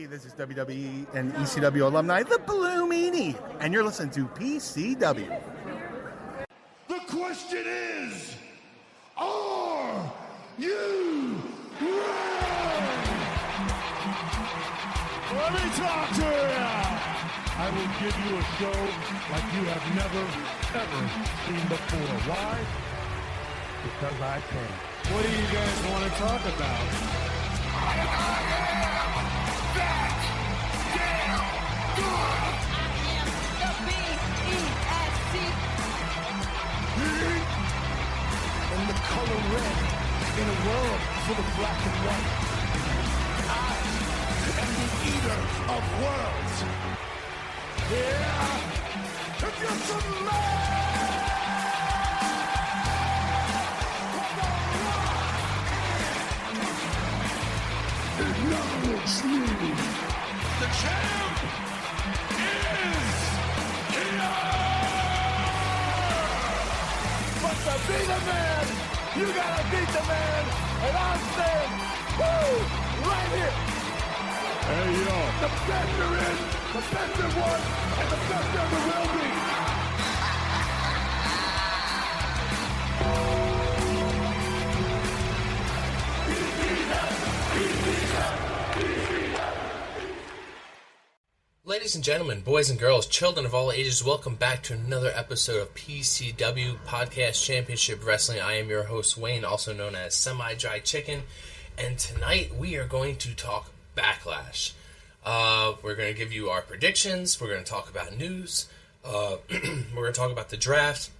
This is WWE and ECW alumni, the Blue Meanie, and you're listening to PCW. The question is, are you ready? Let me talk to you. I will give you a show like you have never, ever seen before. Why? Because I can. What do you guys want to talk about? I am that damn good. I am the B-E-S-C. In the color red, in a world full of black and white, I am the eater of worlds. Yeah, if you're some man, acknowledge me. The champ is here. But to be the man, you gotta beat the man. And I'm saying, woo, right here. Hey, yo. The best there is, the best there was, and the best there ever will be. Ladies and gentlemen, boys and girls, children of all ages, welcome back to another episode of PCW Podcast Championship Wrestling. I am your host, Wayne, also known as Semi-Dry Chicken, and tonight we are going to talk Backlash. We're going to give you our predictions, we're going to talk about news, we're going to talk about the draft,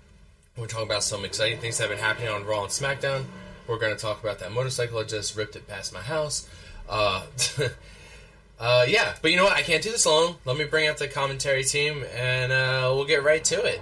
we're going to talk about some exciting things that have been happening on Raw and SmackDown, we're going to talk about that motorcycle that just ripped it past my house. Yeah, but you know what? I can't do this alone. Let me bring out the commentary team, and we'll get right to it.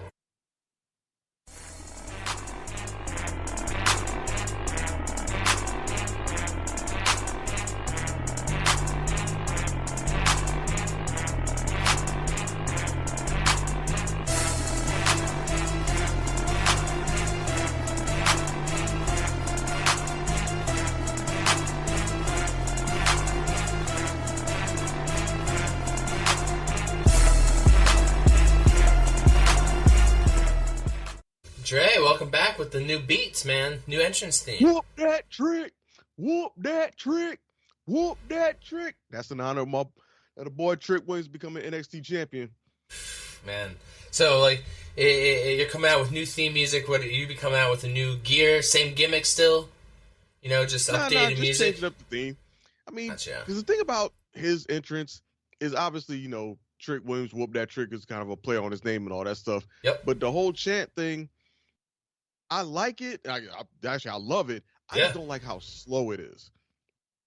Dre, welcome back with the new beats, man. New entrance theme. Whoop that trick! Whoop that trick! Whoop that trick! That's in honor of the boy Trick Williams becoming NXT champion. Man, so like you're coming out with new theme music. What you be coming out with a new gear, same gimmick still? You know, just updated just music. changing up the theme. I mean, Gotcha. because the thing about his entrance is obviously, you know, Trick Williams whoop that trick is kind of a play on his name and all that stuff. Yep. But the whole chant thing, I like it. I love it. I just don't like how slow it is.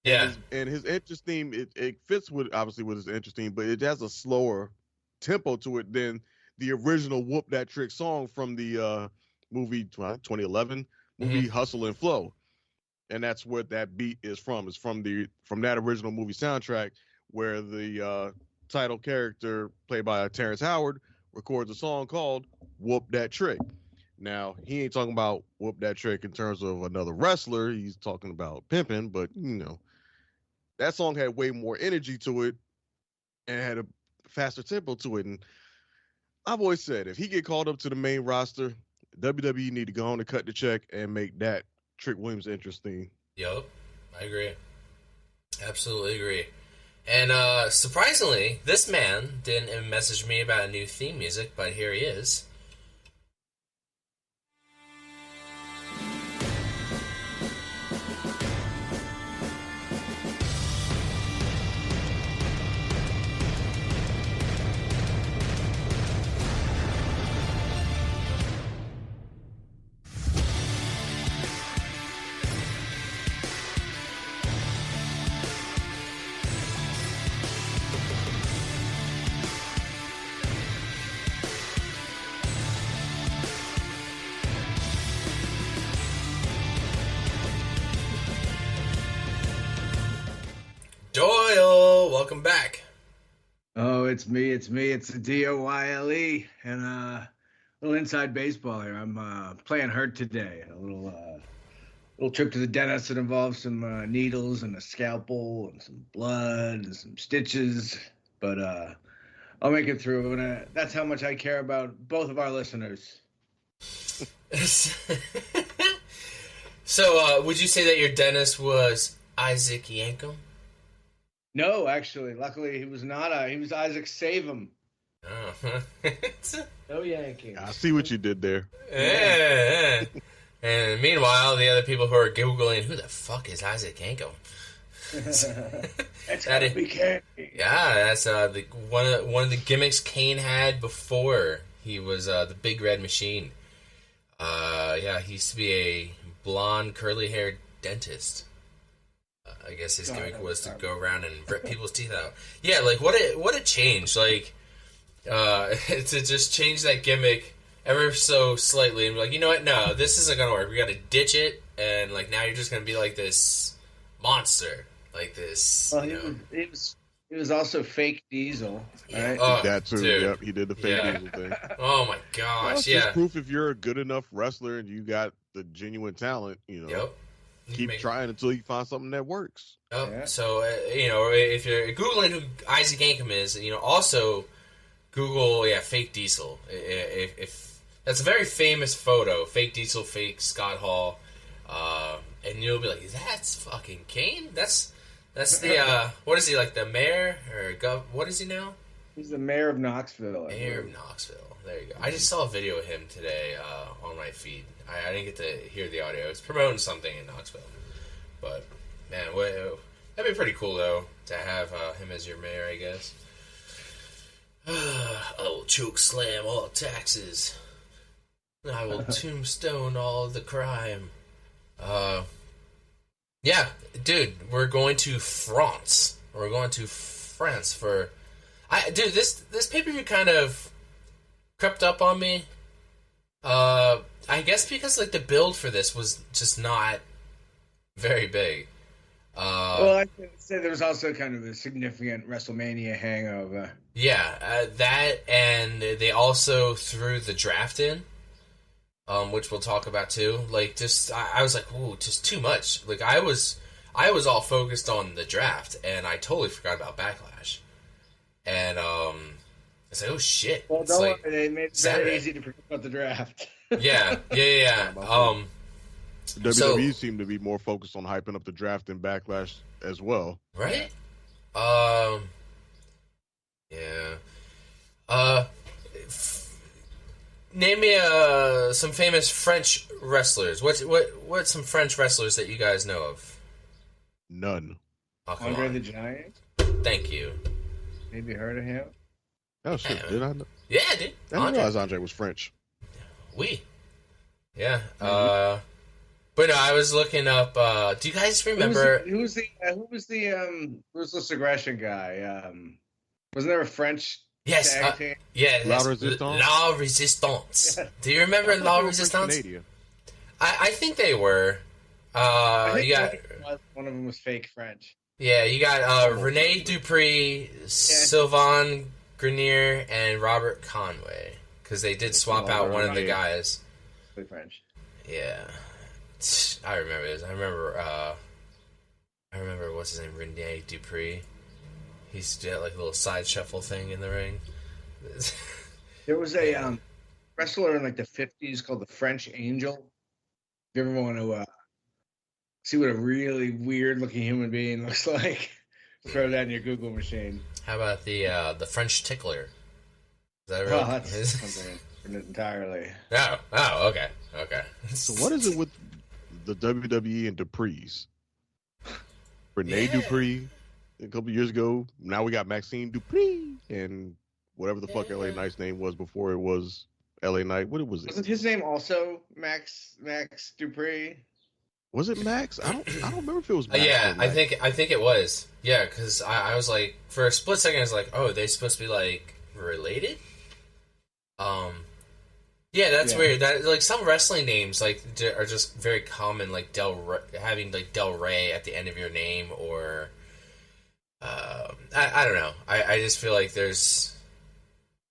Yeah. And his entrance theme, it fits with obviously with his entrance theme, but it has a slower tempo to it than the original Whoop That Trick song from the movie 2011 movie Hustle and Flow. And that's what that beat is from. It's from that original movie soundtrack where the title character played by Terrence Howard records a song called Whoop That Trick. Now, he ain't talking about Whoop That Trick in terms of another wrestler. He's talking about pimping, but, you know, that song had way more energy to it and had a faster tempo to it. And I've always said, if he get called up to the main roster, WWE need to go on and cut the check and make that Trick Williams interesting. Yup, I agree. Absolutely agree. And surprisingly, this man didn't message me about a new theme music, but here he is. Doyle, welcome back. Oh, it's me. It's a D-O-Y-L-E. And a little inside baseball here. I'm playing hurt today. A little little trip to the dentist that involves some needles and a scalpel and some blood and some stitches. But I'll make it through. And that's how much I care about both of our listeners. So, would you say that your dentist was Isaac Yankum? No, actually, luckily he was not. He was Isaac Savum. Oh. No yanking. I see what you did there. Yeah. And meanwhile, the other people who are Googling, who the fuck is Isaac Yankum? That's gotta be Kane. Yeah, that's one of the gimmicks Kane had before he was the Big Red Machine. Yeah, he used to be a blonde, curly-haired dentist. I guess his gimmick was to go around and rip people's teeth out. Yeah, like what a change! Like to just change that gimmick ever so slightly and be like, you know what? No, this isn't gonna work. We got to ditch it, and like now you're just gonna be like this monster, like this. Well, he was also fake Diesel, right? Oh, That too. dude. Yep, he did the fake Yeah. Diesel thing. Oh my Well, gosh! it's Yeah. just proof if you're a good enough wrestler and you got the genuine talent, Yep. keep trying until you find something that works. Oh, Yeah. so if you're googling who Isaac Yankum is, also Google fake Diesel. If that's a very famous photo, fake Diesel, fake Scott Hall, and you'll be like, that's fucking Kane. That's the what is he, like the mayor or what is he now? He's the mayor of Knoxville. Mayor of Knoxville. There you go. I just saw a video of him today on my feed. I didn't get to hear the audio. It's promoting something in Knoxville. But, man, that'd be pretty cool, though, to have him as your mayor, I guess. I will choke slam all taxes. I will tombstone all the crime. Yeah, dude, we're going to France. We're going to France for... Dude, this pay-per-view kind of crept up on me. I guess because like the build for this was just not very big. Well, I can say there was also kind of a significant WrestleMania hangover. Yeah, that, and they also threw the draft in, which we'll talk about too. Like, just I was like, ooh, just too much. Like, I was all focused on the draft, and I totally forgot about Backlash. And it's like, oh shit. Well, It's don't like worry, they made it Saturday. very easy to forget about the draft. Yeah. WWE seemed to be more focused on hyping up the draft and Backlash as well. Right? Yeah. Name me some famous French wrestlers. What's some French wrestlers that you guys know of? None. Oh, come Andre on. the Giant. Thank you. Maybe heard of him? Oh shit! Yeah. Did I know? Yeah, dude. I didn't Andre. realize Andre was French. We. Yeah. But no, I was looking up. Do you guys remember? Who was the ruthless aggression guy? Wasn't there a French Yes. tag team? Yeah. La yes, Resistance? La Resistance. Do you remember La Resistance? Canadian. I think they were. I think You got. one of them was fake French. Yeah, you got Rene Dupree, Sylvain Grenier, and Robert Conway. Because they did swap out one of the guys. Fake French. Yeah. I remember this. I remember what's his name? Rene Dupree. He used to do that like little side shuffle thing in the ring. There was a wrestler in like the 50s called the French Angel. If you ever want to see what a really weird looking human being looks like, throw that in your Google machine. How about the French Tickler? Is that Well, real? that's something different entirely. Oh, okay. So what is it with the WWE and Dupree's? Rene Dupree a couple years ago. Now we got Maxine Dupree and whatever the fuck LA Knight's name was before it was LA Knight. What was it? Wasn't his name also Max Dupree? Was it Max? I don't remember if it was Max. Yeah, or Max. I think it was. Yeah, because I was like, for a split second, I was like, oh, are they supposed to be like related? Yeah, that's weird. That like some wrestling names like are just very common, like having like Del Rey at the end of your name, or I don't know. I just feel like there's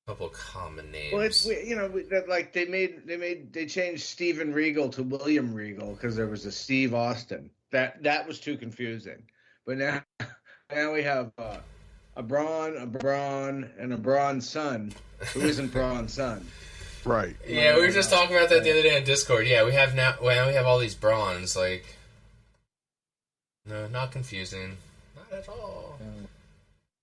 Couple common names. Well, it's that like they changed Steven Regal to William Regal because there was a Steve Austin. That was too confusing. But now we have a Braun, and a Braun's son who isn't Braun's son. Right. Yeah, we were just talking about that the other day on Discord. Yeah, we have now we have all these Brauns. Like, no, not confusing, not at all.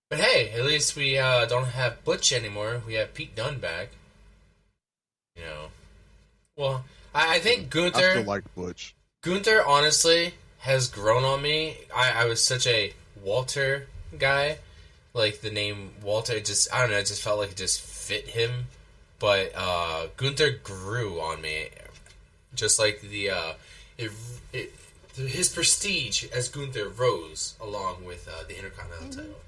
But hey, at least we don't have Butch anymore. We have Pete Dunne back. You know, well, I think Gunther. I still like Butch. Gunther, honestly, has grown on me. I was such a Walter guy. Like, the name Walter, I don't know, it just felt like it just fit him. But Gunther grew on me. Just like his prestige as Gunther rose along with the Intercontinental title.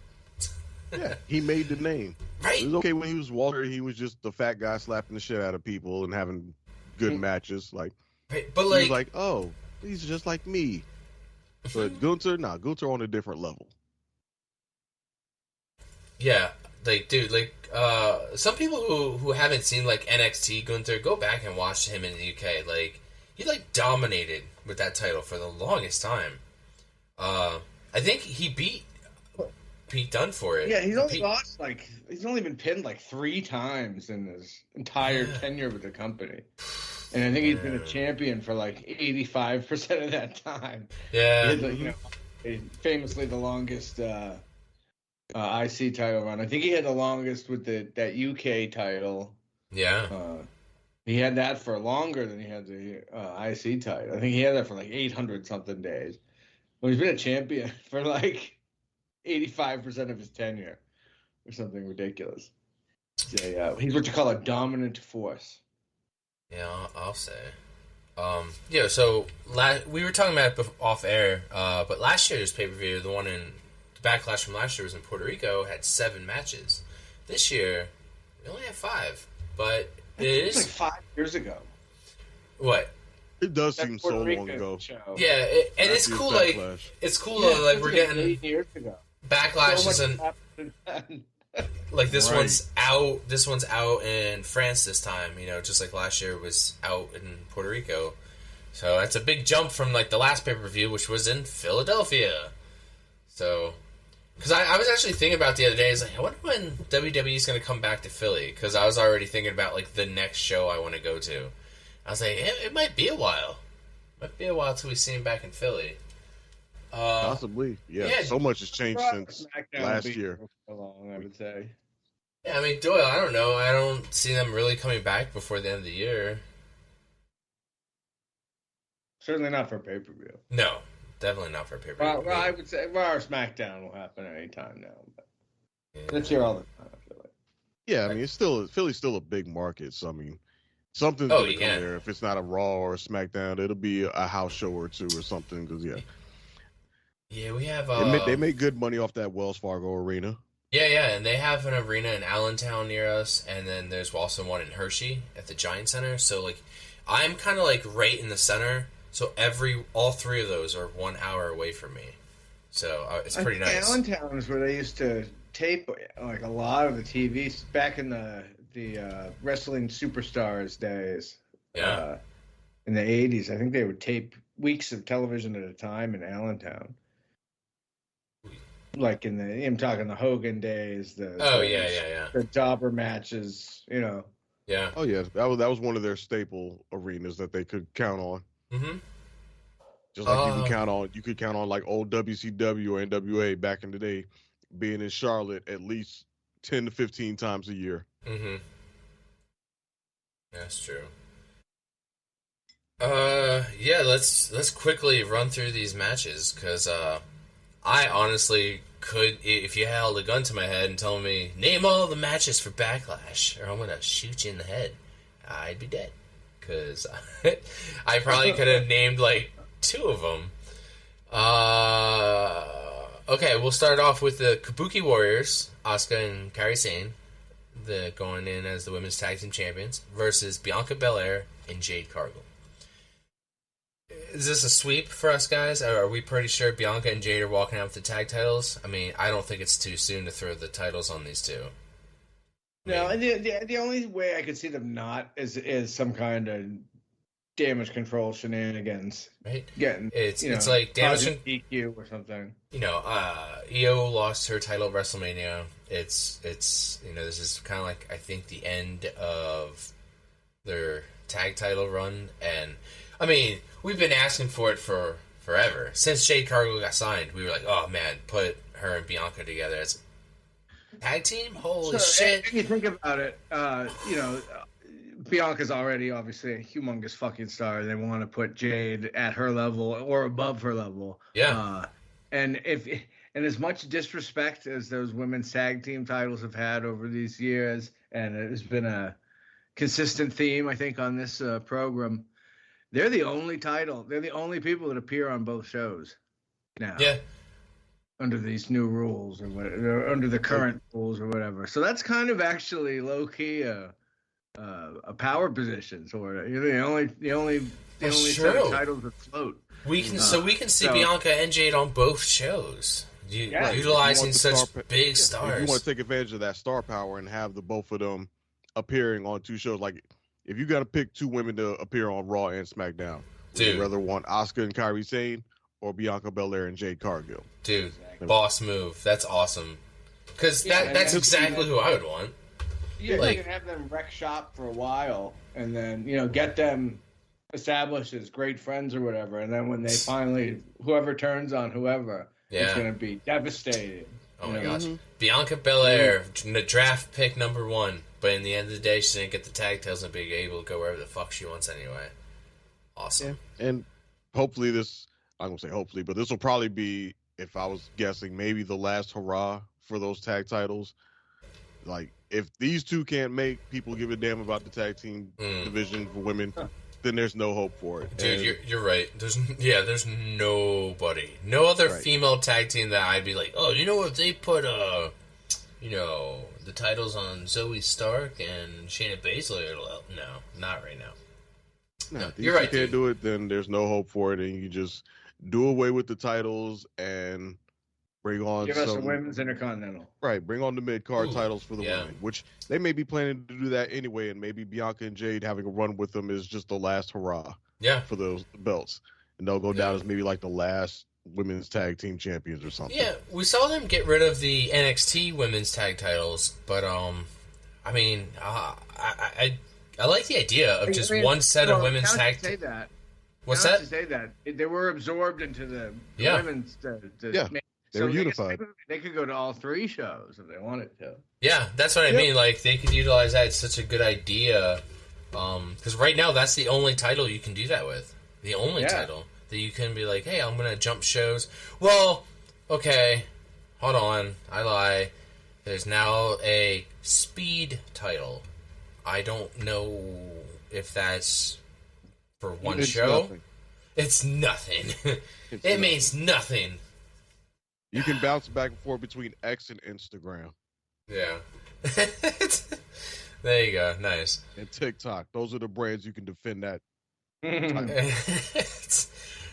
Yeah, he made the name. Right. It was okay when he was Walter. He was just the fat guy slapping the shit out of people and having good matches. Like, right. But he like, was like, oh, he's just like me. But Gunther on a different level. yeah, like, dude, like, some people who haven't seen like NXT Gunther, go back and watch him in the UK. Like, he like dominated with that title for the longest time. I think he beat Pete Dunne for it. Yeah, he's only been pinned like 3 times in his entire tenure with the company. And I think he's been a champion for like 85% of that time. Yeah. He had, famously the longest IC title run. I think he had the longest with that UK title. Yeah. He had that for longer than he had the IC title. I think he had that for like 800 something days. Well, he's been a champion for like 85% of his tenure, or something ridiculous. He's what you call a dominant force. Yeah, I'll say. Yeah, so we were talking about it off air, but last year's pay-per-view, the Backlash from last year was in Puerto Rico, had 7 matches. This year, we only have 5, but it is like 5 years ago. What? It does That seem so Puerto long Rico ago. show. Yeah, and it's cool. Like, it's cool though. Like, we're getting 8 years ago. Backlash So isn't like this Right. one's out. This one's out in France this time. You know, just like last year was out in Puerto Rico. So that's a big jump from like the last pay-per-view, which was in Philadelphia. So, because I was actually thinking about the other day, is like, I wonder when WWE is going to come back to Philly, because I was already thinking about like the next show I want to go to. I was like, it might be a while. Might be a while till we see him back in Philly. Possibly. Yeah, so much has changed since SmackDown last will be year. for long, I would say. Yeah, I mean, Doyle, I don't know. I don't see them really coming back before the end of the year. Certainly not for pay-per-view. No, definitely not for a pay-per-view. Well, I would say our SmackDown will happen anytime now. But it's here all the time, I feel like. Yeah, I mean, Philly's still a big market. So I mean, something's Oh, gonna come yeah. there. If it's not a Raw or a SmackDown, it'll be a house show or 2 or something. Because Yeah, we have... they make good money off that Wells Fargo arena. Yeah, and they have an arena in Allentown near us, and then there's also one in Hershey at the Giant Center. So, like, I'm kind of, like, right in the center, so all 3 of those are 1 hour away from me. So, it's pretty nice. Allentown is where they used to tape, like, a lot of the TVs back in the Wrestling Superstars days. Yeah. In the 80s, I think they would tape weeks of television at a time in Allentown. Like I'm talking the Hogan days, the jobber matches, you know. Yeah. Oh yeah, that was one of their staple arenas that they could count on. Mm-hmm. Just like you could count on like old WCW or NWA back in the day, being in Charlotte at least 10 to 15 times a year. Mm-hmm. That's true. Yeah, let's quickly run through these matches, because I honestly could, if you held a gun to my head and told me, name all the matches for Backlash, or I'm going to shoot you in the head, I'd be dead. Because I probably could have named, like, 2 of them. Okay, we'll start off with the Kabuki Warriors, Asuka and Kairi Sane, going in as the Women's Tag Team Champions, versus Bianca Belair and Jade Cargill. Is this a sweep for us guys? Or are we pretty sure Bianca and Jade are walking out with the tag titles? I mean, I don't think it's too soon to throw the titles on these 2. No, and the only way I could see them not is some kind of damage control shenanigans. Right? Getting It's like damage causing DQ or something. Io lost her title at WrestleMania. It's this is kind of like, I think, the end of their tag title run, and I mean, we've been asking for it for forever. Since Jade Cargill got signed, we were like, oh man, put her and Bianca together as a tag team? Holy shit. If you think about it, Bianca's already obviously a humongous fucking star. They want to put Jade at her level or above her level. Yeah. And as much disrespect as those women's tag team titles have had over these years, and it has been a consistent theme, I think, on this program, they're the only people that appear on both shows now. Yeah. Under these new rules or whatever, under the current rules or whatever. So that's kind of actually low key a power position. Sort of. You're the only set of titles that float. We can see Bianca and Jade on both shows. Utilizing such big stars. If you want to take advantage of that star power and have the both of them appearing on two shows, like if you got to pick two women to appear on Raw and SmackDown, would you rather want Asuka and Kairi Sane or Bianca Belair and Jade Cargill? Dude, boss move. That's awesome. Because that's exactly who I would want. Yeah, you can have them wreck shop for a while and then, get them established as great friends or whatever. And then when they finally, whoever turns on whoever, it's going to be devastating. Oh my gosh. Bianca Belair, draft pick number 1. But in the end of the day, she didn't get the tag titles and be able to go wherever the fuck she wants anyway. Awesome. Yeah. And hopefully I'm going to say hopefully, but this will probably be, if I was guessing, maybe the last hurrah for those tag titles. Like, if these two can't make people give a damn about the tag team division for women, then there's no hope for it. Dude, you're right. There's nobody. No other female tag team that I'd be like, oh, if they put, the titles on Zoe Stark and Shayna Baszler, no, not right now. No, you're right. If you can't do it, then there's no hope for it, and you just do away with the titles and bring on give us a women's intercontinental. Right, bring on the mid-card titles for the women, which they may be planning to do that anyway, and maybe Bianca and Jade having a run with them is just the last hurrah for those belts. And they'll go down as maybe like the last women's tag team champions or something. Yeah, we saw them get rid of the NXT women's tag titles, but I mean, I like the idea of just one set of women's tag teams. What's that? To say that they were absorbed into the women's. They were unified. They could go to all 3 shows if they wanted to. Yeah, that's what I mean. Like, they could utilize that. It's such a good idea. Because right now, that's the only title you can do that with. The only title that you can be like, hey, I'm going to jump shows. Well, okay, hold on. I lie. There's now a speed title. I don't know if that's for one show. Nothing. It's nothing. It means nothing. You can bounce back and forth between X and Instagram. Yeah. There you go. Nice. And TikTok. Those are the brands you can defend that.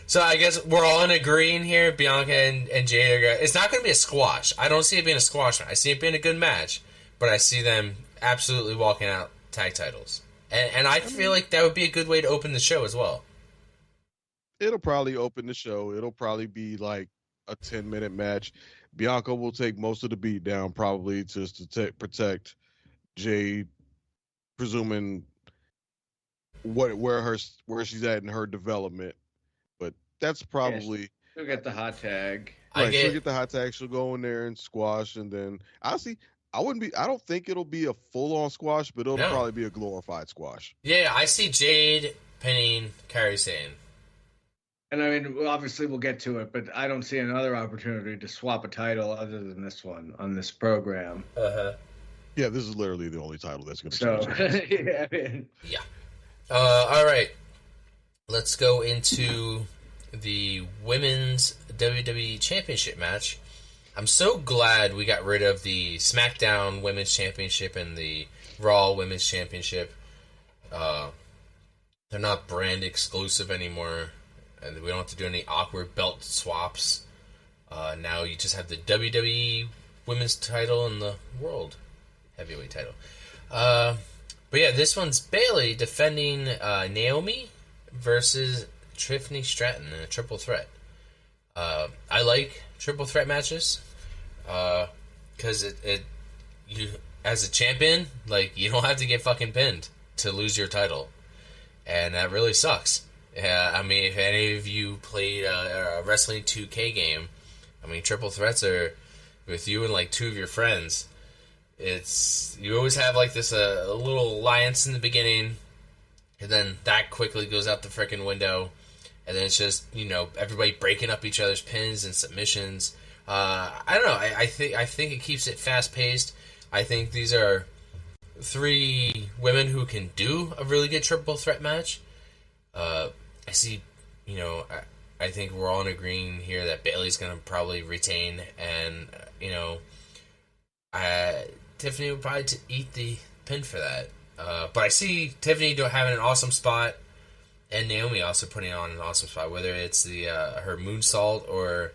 So I guess we're all in agreeing here. Bianca and Jade are good. It's not going to be a squash. I don't see it being a squash match. I see it being a good match, but I see them absolutely walking out tag titles. And I feel like that would be a good way to open the show as well. It'll probably open the show. It'll probably be like a 10-minute match. Bianca will take most of the beat down, probably just to protect Jade, presuming where she's at in her development. But that's probably she'll get the hot tag. Right, she'll get the hot tag. She'll go in there and squash, and then I don't think it'll be a full-on squash, but it'll probably be a glorified squash. Yeah, I see Jade pinning Kairi Sane. And I mean, obviously we'll get to it, but I don't see another opportunity to swap a title other than this one on this program. Yeah, this is literally the only title that's going to change. Yeah. All right. Let's go into the Women's WWE Championship match. I'm so glad we got rid of the SmackDown Women's Championship and the Raw Women's Championship. They're not brand exclusive anymore. And we don't have to do any awkward belt swaps. Now you just have the WWE Women's title and the World Heavyweight title. But yeah, this one's Bailey defending Naomi versus Tiffany Stratton in a triple threat. I like triple threat matches because you as a champion, like, you don't have to get fucking pinned to lose your title, and that really sucks. I mean, if any of you played a wrestling 2K game, I mean, triple threats are with you and like two of your friends. You always have like this a little alliance in the beginning, and then that quickly goes out the freaking window, and then it's just, everybody breaking up each other's pins and submissions. I don't know. I think it keeps it fast paced. I think these are three women who can do a really good triple threat match. I see, I think we're all in agreeing here that Bailey's going to probably retain, and, Tiffany would probably eat the pin for that. But I see Tiffany having an awesome spot, and Naomi also putting on an awesome spot, whether it's her moonsault or,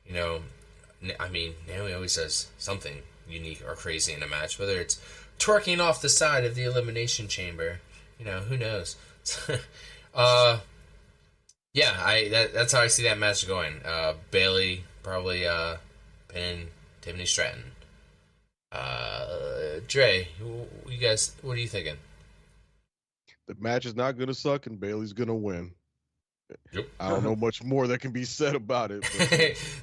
Naomi always does something unique or crazy in a match, whether it's twerking off the side of the Elimination Chamber, who knows. That's how I see that match going. Bailey probably pinning Tiffany Stratton. Dre, you guys, what are you thinking? The match is not going to suck, and Bailey's going to win. Yep. I don't know much more that can be said about it. But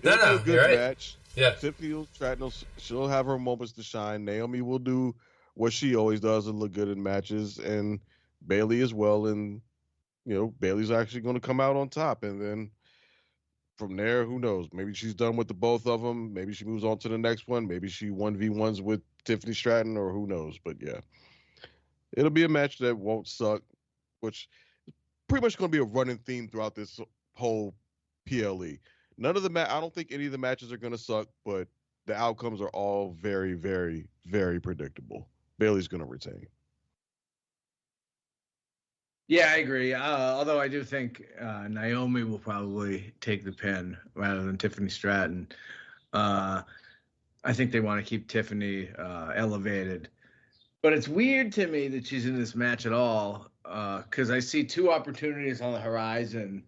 No, it'll be a good you're right. match. Yeah. Tiffany Stratton, she'll have her moments to shine. Naomi will do what she always does and look good in matches, and Bailey as well. And Bailey's actually going to come out on top, and then from there, who knows? Maybe she's done with the both of them. Maybe she moves on to the next one. Maybe she 1v1s with Tiffany Stratton, or who knows? But yeah, it'll be a match that won't suck, which is pretty much going to be a running theme throughout this whole PLE. I don't think any of the matches are going to suck, but the outcomes are all very, very, very predictable. Bailey's going to retain. Yeah, I agree. Although I do think Naomi will probably take the pin rather than Tiffany Stratton. I think they want to keep Tiffany elevated. But it's weird to me that she's in this match at all, because I see two opportunities on the horizon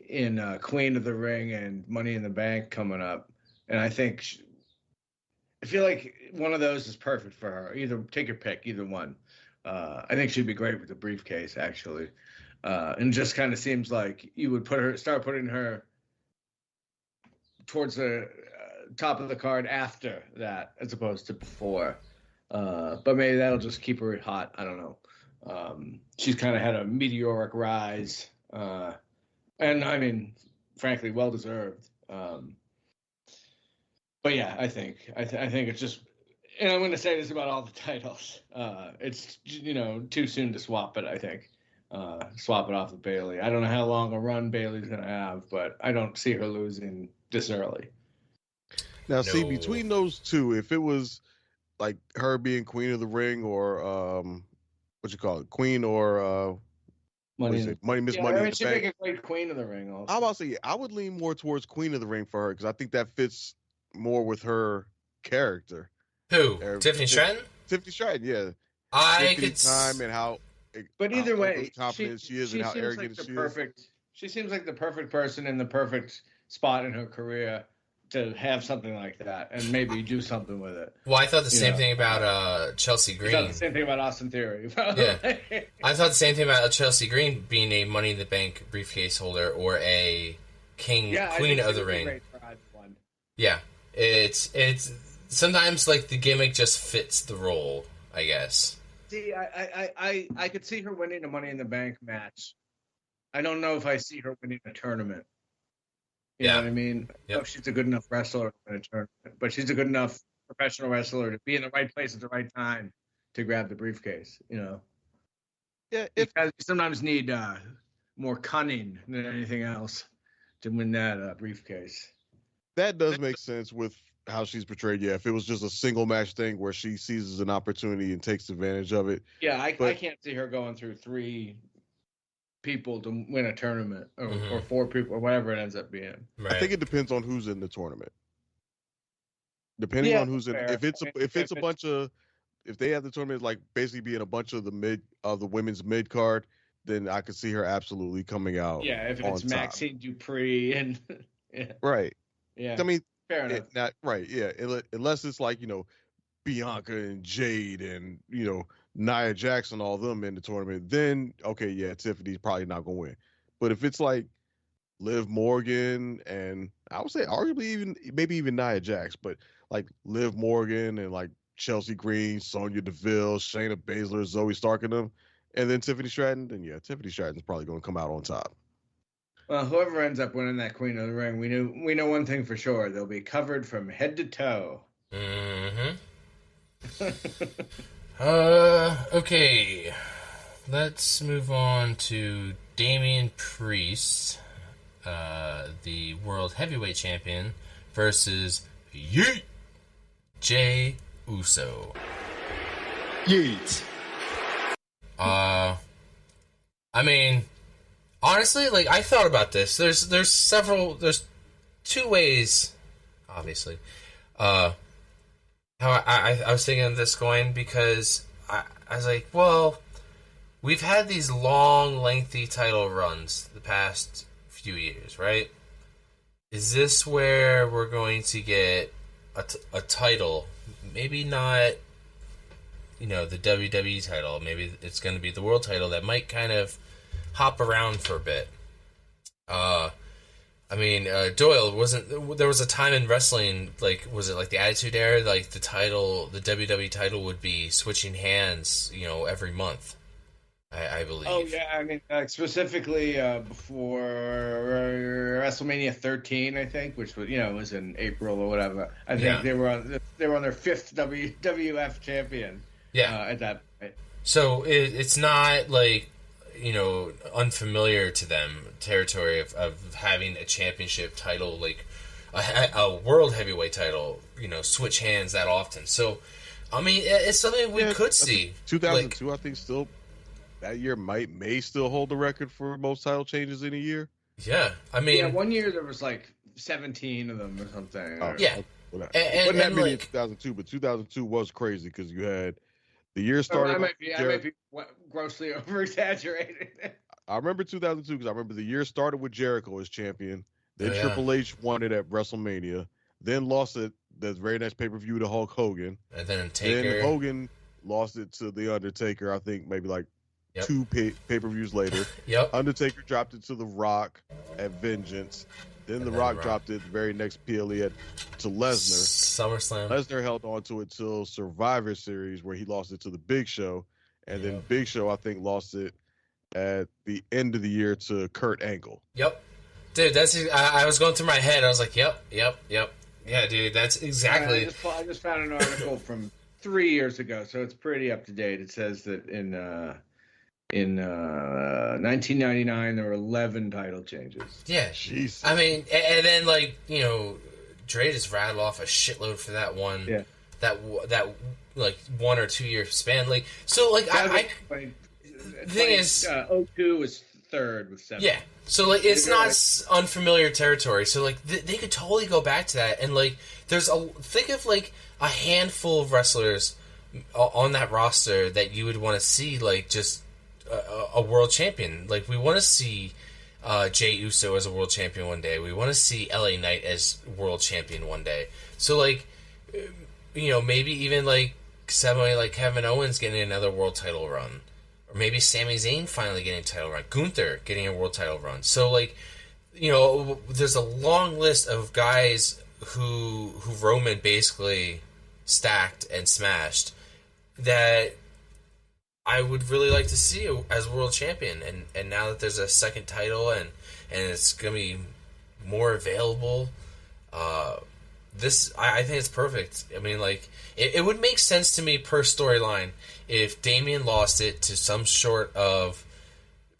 in Queen of the Ring and Money in the Bank coming up. And I feel like one of those is perfect for her. Either take your pick, either one. I think she'd be great with the briefcase, actually. And just kind of seems like you would start putting her towards the top of the card after that, as opposed to before. But maybe that'll just keep her hot. I don't know. She's kind of had a meteoric rise. And I mean, frankly, well deserved. But yeah, I think it's just, and I'm going to say this about all the titles. It's too soon to swap it. I think swap it off with Bailey. I don't know how long a run Bailey's going to have, but I don't see her losing this early. Now, see, between those two, if it was like her being Queen of the Ring, or what you call it, Queen, or Miss Money in the Bank. She'd make a great Queen of the Ring. Also, I'm about to say, I would lean more towards Queen of the Ring for her, because I think that fits more with her character. Who? Tiffany Stratton? Tiffany Stratton, yeah. I Tiffany could time and how. But either way, confident she is and how arrogant she is. She seems like the perfect person in the perfect spot in her career to have something like that and maybe do something with it. Well, I thought the same thing about Chelsea Green. I thought the same thing about Austin Theory. Yeah. I thought the same thing about Chelsea Green being a Money in the Bank briefcase holder or a Queen of the Ring. Yeah. It's sometimes like the gimmick just fits the role, I guess. See, I could see her winning a Money in the Bank match. I don't know if I see her winning a tournament. You know what I mean? I know she's a good enough wrestler to win a tournament, but she's a good enough professional wrestler to be in the right place at the right time to grab the briefcase, Yeah, because you sometimes need more cunning than anything else to win that briefcase. That does make sense with how she's portrayed. Yeah, if it was just a single match thing where she seizes an opportunity and takes advantage of it. Yeah, I can't see her going through three people to win a tournament, or four people, or whatever it ends up being. Right. I think it depends on who's in the tournament. Depending on who's in, if it's a bunch of if they have the tournament like basically being a bunch of the women's mid card, then I could see her absolutely coming out. Yeah, if on it's top. Maxine Dupree and yeah, Right. yeah. I mean, Fair enough. not right. Yeah, unless it's like Bianca and Jade and Nia Jackson, all them in the tournament, then okay, yeah, Tiffany's probably not gonna win. But if it's like Liv Morgan and I would say arguably maybe even Nia Jax, but like Liv Morgan and like Chelsea Green, Sonya Deville, Shayna Baszler, Zoe Stark and them, and then Tiffany Stratton, then yeah, Tiffany Stratton's probably gonna come out on top. Well, whoever ends up winning that Queen of the Ring, we know one thing for sure: they'll be covered from head to toe. Mm-hmm. Okay. Let's move on to Damian Priest, the World Heavyweight Champion, versus Yeet Jey Uso. Yeet. I mean, honestly, like I thought about this. There's two ways, obviously. How I was thinking of this going because I was like, well, we've had these long, lengthy title runs the past few years, right? Is this where we're going to get a title? Maybe not, the WWE title. Maybe it's going to be the world title that might kind of hop around for a bit. Doyle, there was a time in wrestling, like, was it like the Attitude Era, like the WWE title would be switching hands, every month, I believe. Oh yeah, I mean, specifically before WrestleMania 13, I think, which was was in April or whatever. I think they were on their fifth WWF champion. Yeah, at that point. So it's not like unfamiliar to them territory of having a championship title, like a world heavyweight title, switch hands that often. So, I mean, it's something we could see. 2002, I think, still that year may still hold the record for most title changes in a year. Yeah, I mean, one year there was like 17 of them or something. Yeah, but and that many in like 2002, but 2002 was crazy because you had the year started. I might be grossly over exaggerating. I remember 2002 because I remember the year started with Jericho as champion. Then Triple H won it at WrestleMania. Then lost it the very next pay-per-view to Hulk Hogan. And then Taker. Then Hogan lost it to The Undertaker, I think maybe like two pay-per-views later. Yep. Undertaker dropped it to The Rock at Vengeance. Then The Rock dropped it the very next PLE to Lesnar. SummerSlam. Lesnar held on to it till Survivor Series where he lost it to the Big Show. And then Big Show, I think, lost it at the end of the year to Kurt Angle. Yep. Dude, I was going through my head. I was like, yep. Yeah, dude, that's exactly. I just found an article from 3 years ago, so it's pretty up to date. It says that in 1999 there were 11 title changes. Yeah. Jeez. I mean, and then Dre just rattled off a shitload for that one. Yeah. That like 1 or 2 year span. Like, so like the thing is, 02 was third with 7. Yeah. So like it's not unfamiliar territory. So like they could totally go back to that, and like think of like a handful of wrestlers on that roster that you would want to see like just a world champion. Like we want to see Jey Uso as a world champion one day. We want to see LA Knight as world champion one day. So like maybe even like somebody like Kevin Owens getting another world title run. Or maybe Sami Zayn finally getting a title run. Gunther getting a world title run. So, like, there's a long list of guys who Roman basically stacked and smashed that I would really like to see as world champion. And now that there's a second title and it's going to be more available, I think it's perfect. I mean, like, it would make sense to me per storyline if Damian lost it to some sort of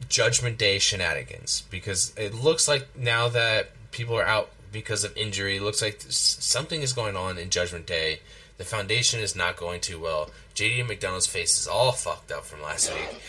Judgment Day shenanigans. Because it looks like now that people are out because of injury, it looks like something is going on in Judgment Day. The Foundation is not going too well. JD McDonald's face is all fucked up from last week.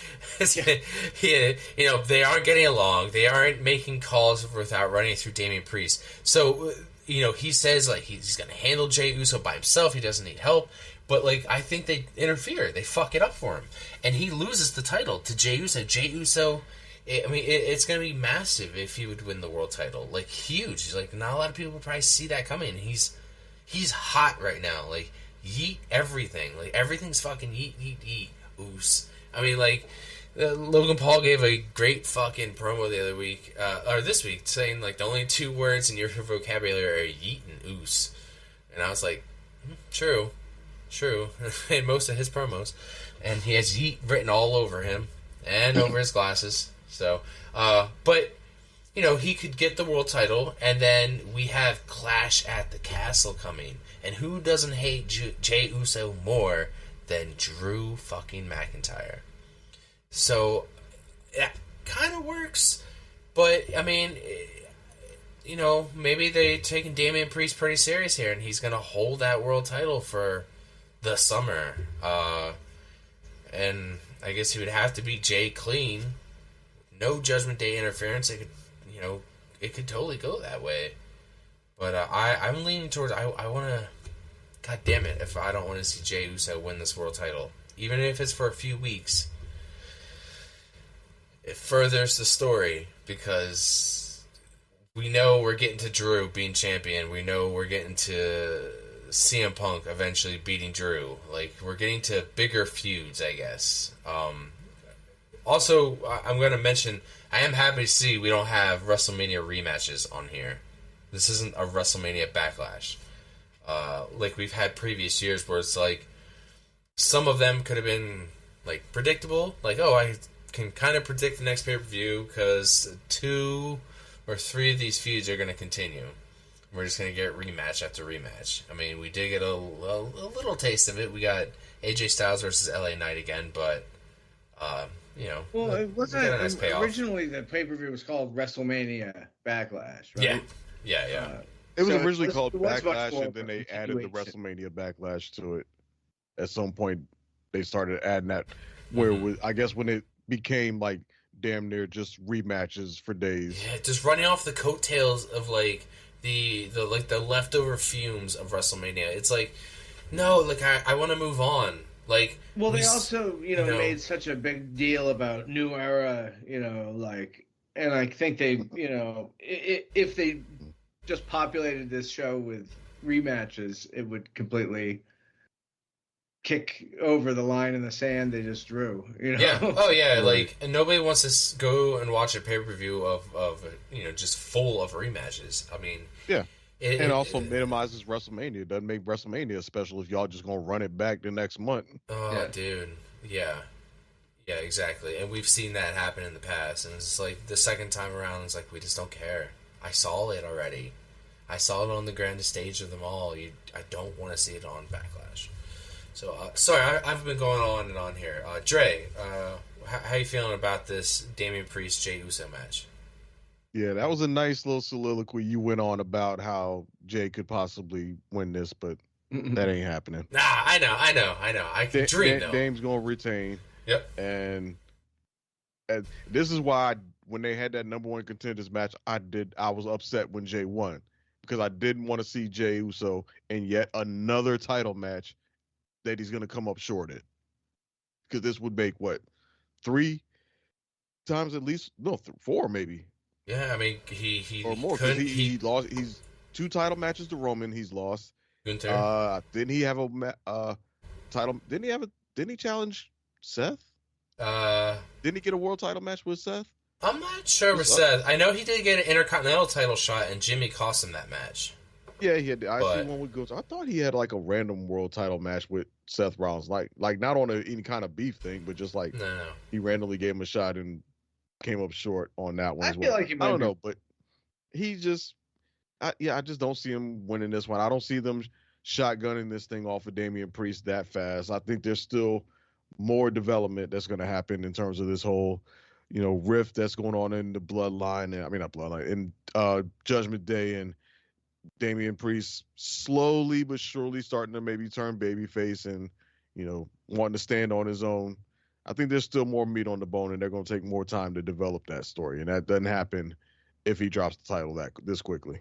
They aren't getting along. They aren't making calls without running through Damian Priest. So he says like he's gonna handle Jey Uso by himself. He doesn't need help. But like I think they interfere. They fuck it up for him, and he loses the title to Jey Uso. Jey Uso. It's gonna be massive if he would win the world title. Like huge. Like not a lot of people would probably see that coming. He's hot right now. Like yeet everything. Like everything's fucking yeet yeet yeet. Oos. I mean like. Logan Paul gave a great fucking promo the other week, or this week, saying like the only 2 words in your vocabulary are yeet and oos. And I was like, true. In most of his promos. And he has yeet written all over him and over his glasses. So, but, he could get the world title, and then we have Clash at the Castle coming. And who doesn't hate Jey Uso more than Drew fucking McIntyre? So, that kind of works, but, I mean, maybe they're taking Damian Priest pretty serious here, and he's going to hold that world title for the summer. And I guess he would have to beat Jay clean. No Judgment Day interference. It could totally go that way. But I'm leaning towards, I want to, God damn it, if I don't want to see Jey Uso win this world title. Even if it's for a few weeks. It furthers the story because we know we're getting to Drew being champion. We know we're getting to CM Punk eventually beating Drew. Like, we're getting to bigger feuds, I guess. Also, I'm going to mention, I am happy to see we don't have WrestleMania rematches on here. This isn't a WrestleMania Backlash. Like we've had previous years where it's like, some of them could have been, like, predictable. Like, I can kind of predict the next pay-per-view because 2 or 3 of these feuds are going to continue. We're just going to get rematch after rematch. I mean, we did get a little taste of it. We got AJ Styles versus LA Knight again, but, well, it wasn't a nice payoff. Originally the pay-per-view was called WrestleMania Backlash, right? Yeah. It was So originally called it was much Backlash, more and then they added the continuation. WrestleMania Backlash to it. At some point, they started adding that, where it was, I guess when it became like damn near just rematches for days. Yeah, just running off the coattails of like the leftover fumes of WrestleMania. It's like, no, like I want to move on. Like, well, they also made such a big deal about New Era, and I think they, if they just populated this show with rematches, it would completely kick over the line in the sand they just drew. Yeah. Oh yeah. Like, and nobody wants to go and watch a pay-per-view of just full of rematches. I mean, yeah. It also minimizes WrestleMania. It doesn't make WrestleMania special if y'all just gonna run it back the next month. Oh, Yeah. dude. Yeah. Yeah, exactly. And we've seen that happen in the past. And it's like the second time around, it's like we just don't care. I saw it already. I saw it on the grandest stage of them all. I don't want to see it on Backlash. So, sorry, I've been going on and on here. Dre, how you feeling about this Damian Priest Jey Uso match? Yeah, that was a nice little soliloquy you went on about how Jay could possibly win this, but that ain't happening. Nah, I know. I can dream though. Dame's gonna retain. Yep. And this is why when they had that number 1 contenders match, I was upset when Jay won because I didn't want to see Jey Uso in yet another title match that he's gonna come up short at. Because this would make 3 times at least, no, 4 maybe. Yeah, I mean he or more because he lost. He's 2 title matches to Roman. He's lost. Gunther. Didn't he have a title? Didn't he challenge Seth? Didn't he get a world title match with Seth? I'm not sure with Seth. I know he did get an Intercontinental title shot, and Jimmy cost him that match. Yeah, he had. I see one with Gunther. I thought he had like a random world title match with Seth Rollins, like not on any kind of beef thing, but just like No. he randomly gave him a shot and came up short on that one. I as feel well. like he might I don't be- know, but he just, I just don't see him winning this one. I don't see them shotgunning this thing off of Damian Priest that fast. I think there's still more development that's going to happen in terms of this whole, rift that's going on in the bloodline. And I mean, not bloodline, in Judgment Day, and Damian Priest slowly but surely starting to maybe turn babyface and, wanting to stand on his own. I think there's still more meat on the bone, and they're going to take more time to develop that story. And that doesn't happen if he drops the title this quickly.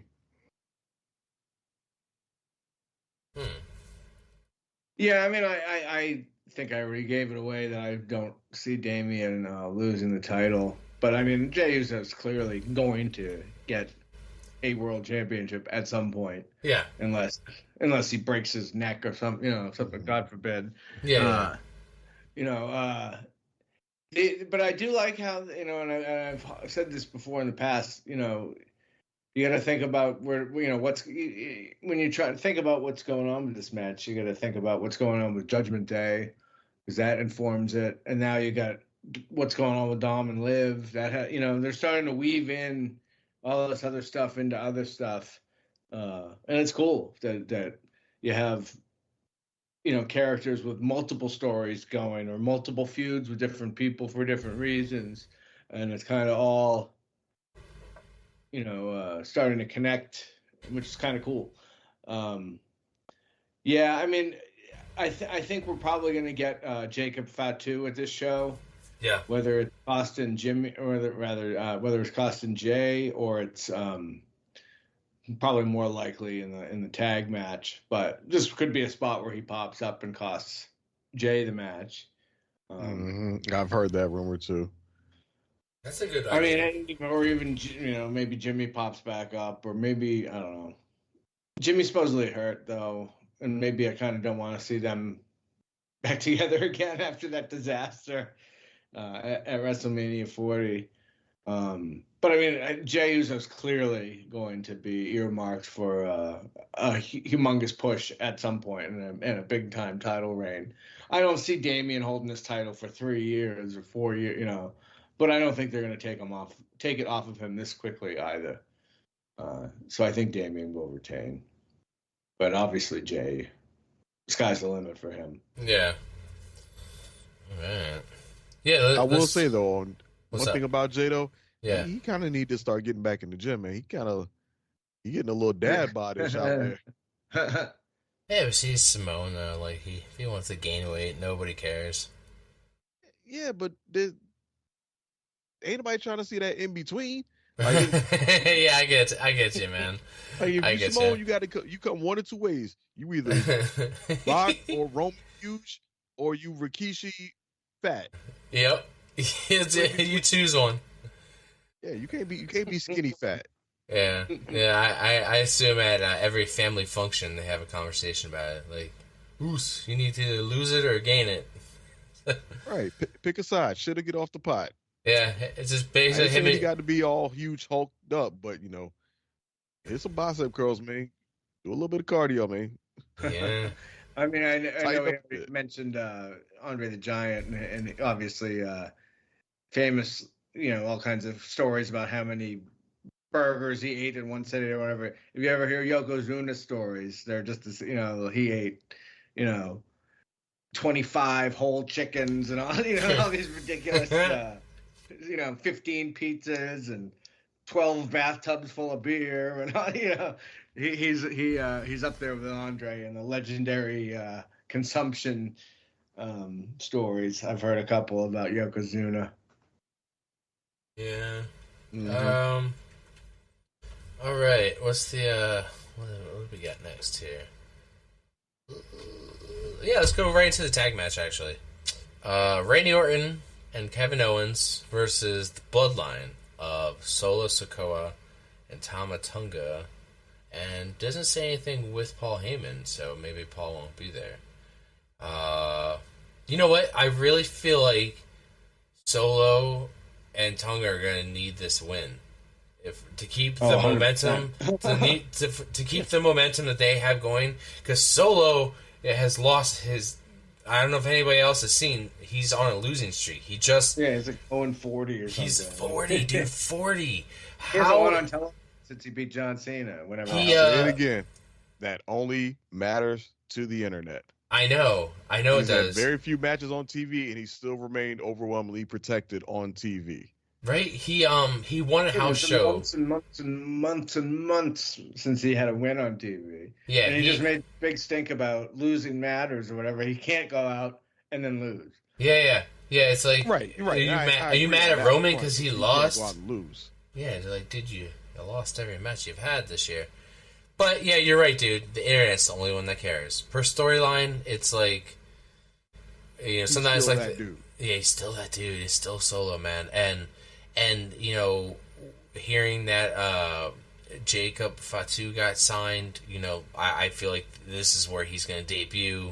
Yeah, I mean, I think I already gave it away that I don't see Damian losing the title. But I mean, Jey Uso is clearly going to get a world championship at some point, Yeah. unless he breaks his neck or something, something, God forbid. Yeah. You know, but I do like how, and I've said this before in the past, you got to think about where, when you try to think about what's going on with this match, you got to think about what's going on with Judgment Day, because that informs it. And now you got what's going on with Dom and Liv. They're starting to weave in all this other stuff into other stuff. And it's cool that you have, characters with multiple stories going, or multiple feuds with different people for different reasons. And it's kind of all, starting to connect, which is kind of cool. Yeah, I mean, I think we're probably going to get Jacob Fatu at this show. Yeah. Whether it's Austin Jimmy, or whether it's Austin Jay, or it's probably more likely in the tag match. But this could be a spot where he pops up and costs Jay the match. I've heard that rumor too. That's a good idea. idea. I mean, or even maybe Jimmy pops back up, or maybe, I don't know. Jimmy's supposedly hurt though, and maybe I kind of don't want to see them back together again after that disaster at WrestleMania 40. But I mean, Jey Uso's clearly going to be earmarked for a humongous push at some point in a big time title reign. I don't see Damian holding this title for 3 years or 4 years, but I don't think they're going to take it off of him this quickly either. So I think Damian will retain, but obviously Jey, sky's the limit for him. Yeah. All right. Yeah. I will say though, one up? thing about Jey though, yeah, he kind of need to start getting back in the gym, man. He getting a little dad bodish out there. Yeah, but he's Samoan though. Like if he wants to gain weight, nobody cares. Yeah, but ain't nobody trying to see that in between. Like, yeah, I get you, man. Like if you Samoan, you come one of two ways. You either Rock or Roman huge, or you Rikishi fat. Yep. You choose one. Yeah, you can't be skinny fat. Yeah. I assume at every family function they have a conversation about it. Like, Oos, you need to lose it or gain it. Right. Pick a side. Should have get off the pot. Yeah, it's just basically him. He got to be all huge, hulked up, but here's some bicep curls, man. Do a little bit of cardio, man. Yeah. I mean, I know we mentioned Andre the Giant, and obviously famous, all kinds of stories about how many burgers he ate in one sitting or whatever. If you ever hear Yokozuna's stories, they're just as, he ate, 25 whole chickens and all, all these ridiculous, 15 pizzas and 12 bathtubs full of beer and all, he's up there with Andre and the legendary consumption stories. I've heard a couple about Yokozuna. Yeah. Mm-hmm. All right. What's the what do we got next here? Yeah, let's go right into the tag match. Actually, Randy Orton and Kevin Owens versus the Bloodline of Solo Sikoa and Tama Tonga, and doesn't say anything with Paul Heyman, so maybe Paul won't be there. You know what? I really feel like Solo and Tonga are going to need this win to keep the momentum, to keep the momentum that they have going. Because Solo has lost his. I don't know if anybody else has seen. He's on a losing streak. He's like 0-40 or something. He's 40, dude. 40. He hasn't won on television since he beat John Cena. Whenever. And again, that only matters to the internet. I know He's it does. had very few matches on TV, and he still remained overwhelmingly protected on TV. Right? He won a house show. Months and months since he had a win on TV. Yeah, and he just made a big stink about losing matters or whatever. He can't go out and then lose. Yeah. It's like, right. Are you mad at Roman because he lost? Go out and lose. Yeah, it's like, you lost every match you've had this year. But yeah, you're right, dude. The internet's the only one that cares. Per storyline, it's like, you know, sometimes still like that dude. yeah, he's still that dude. He's still Solo, man. And you know, hearing that Jacob Fatu got signed, you know, I feel like this is where he's going to debut,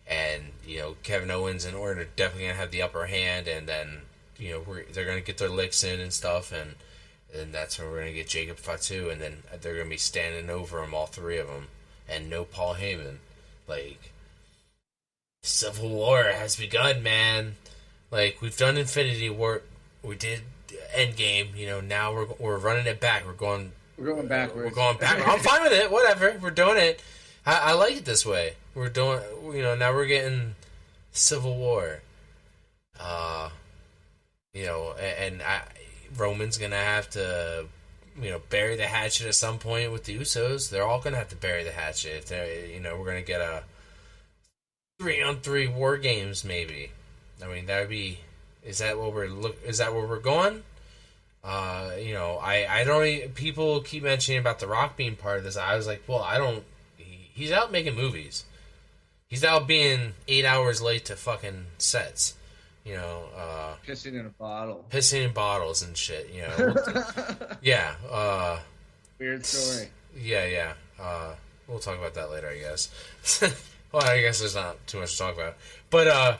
and you know, Kevin Owens and Orton are definitely going to have the upper hand, and then you know they're going to get their licks in and stuff, and that's when we're going to get Jacob Fatu, and then they're going to be standing over him, all three of them, and no Paul Heyman. Like, Civil War has begun, man. Like, we've done Infinity War, we did Endgame, you know, now we're running it back. We're going backwards. We're going back. I'm fine with it. Whatever. We're doing it. I like it this way. We're doing, you know, now we're getting Civil War. You know, and Roman's going to have to, you know, bury the hatchet at some point with the Usos. They're all going to have to bury the hatchet. If they're, you know, we're going to get a 3-on-3 War Games, maybe. I mean, that would be, is that where we're going? You know, I don't. People keep mentioning about The Rock being part of this. I was like, well, I don't. He's out making movies. He's out being 8 hours late to fucking sets. You know, pissing in a bottle, pissing in bottles and shit. You know, yeah. Weird story. Yeah. We'll talk about that later, I guess. Well, I guess there's not too much to talk about, but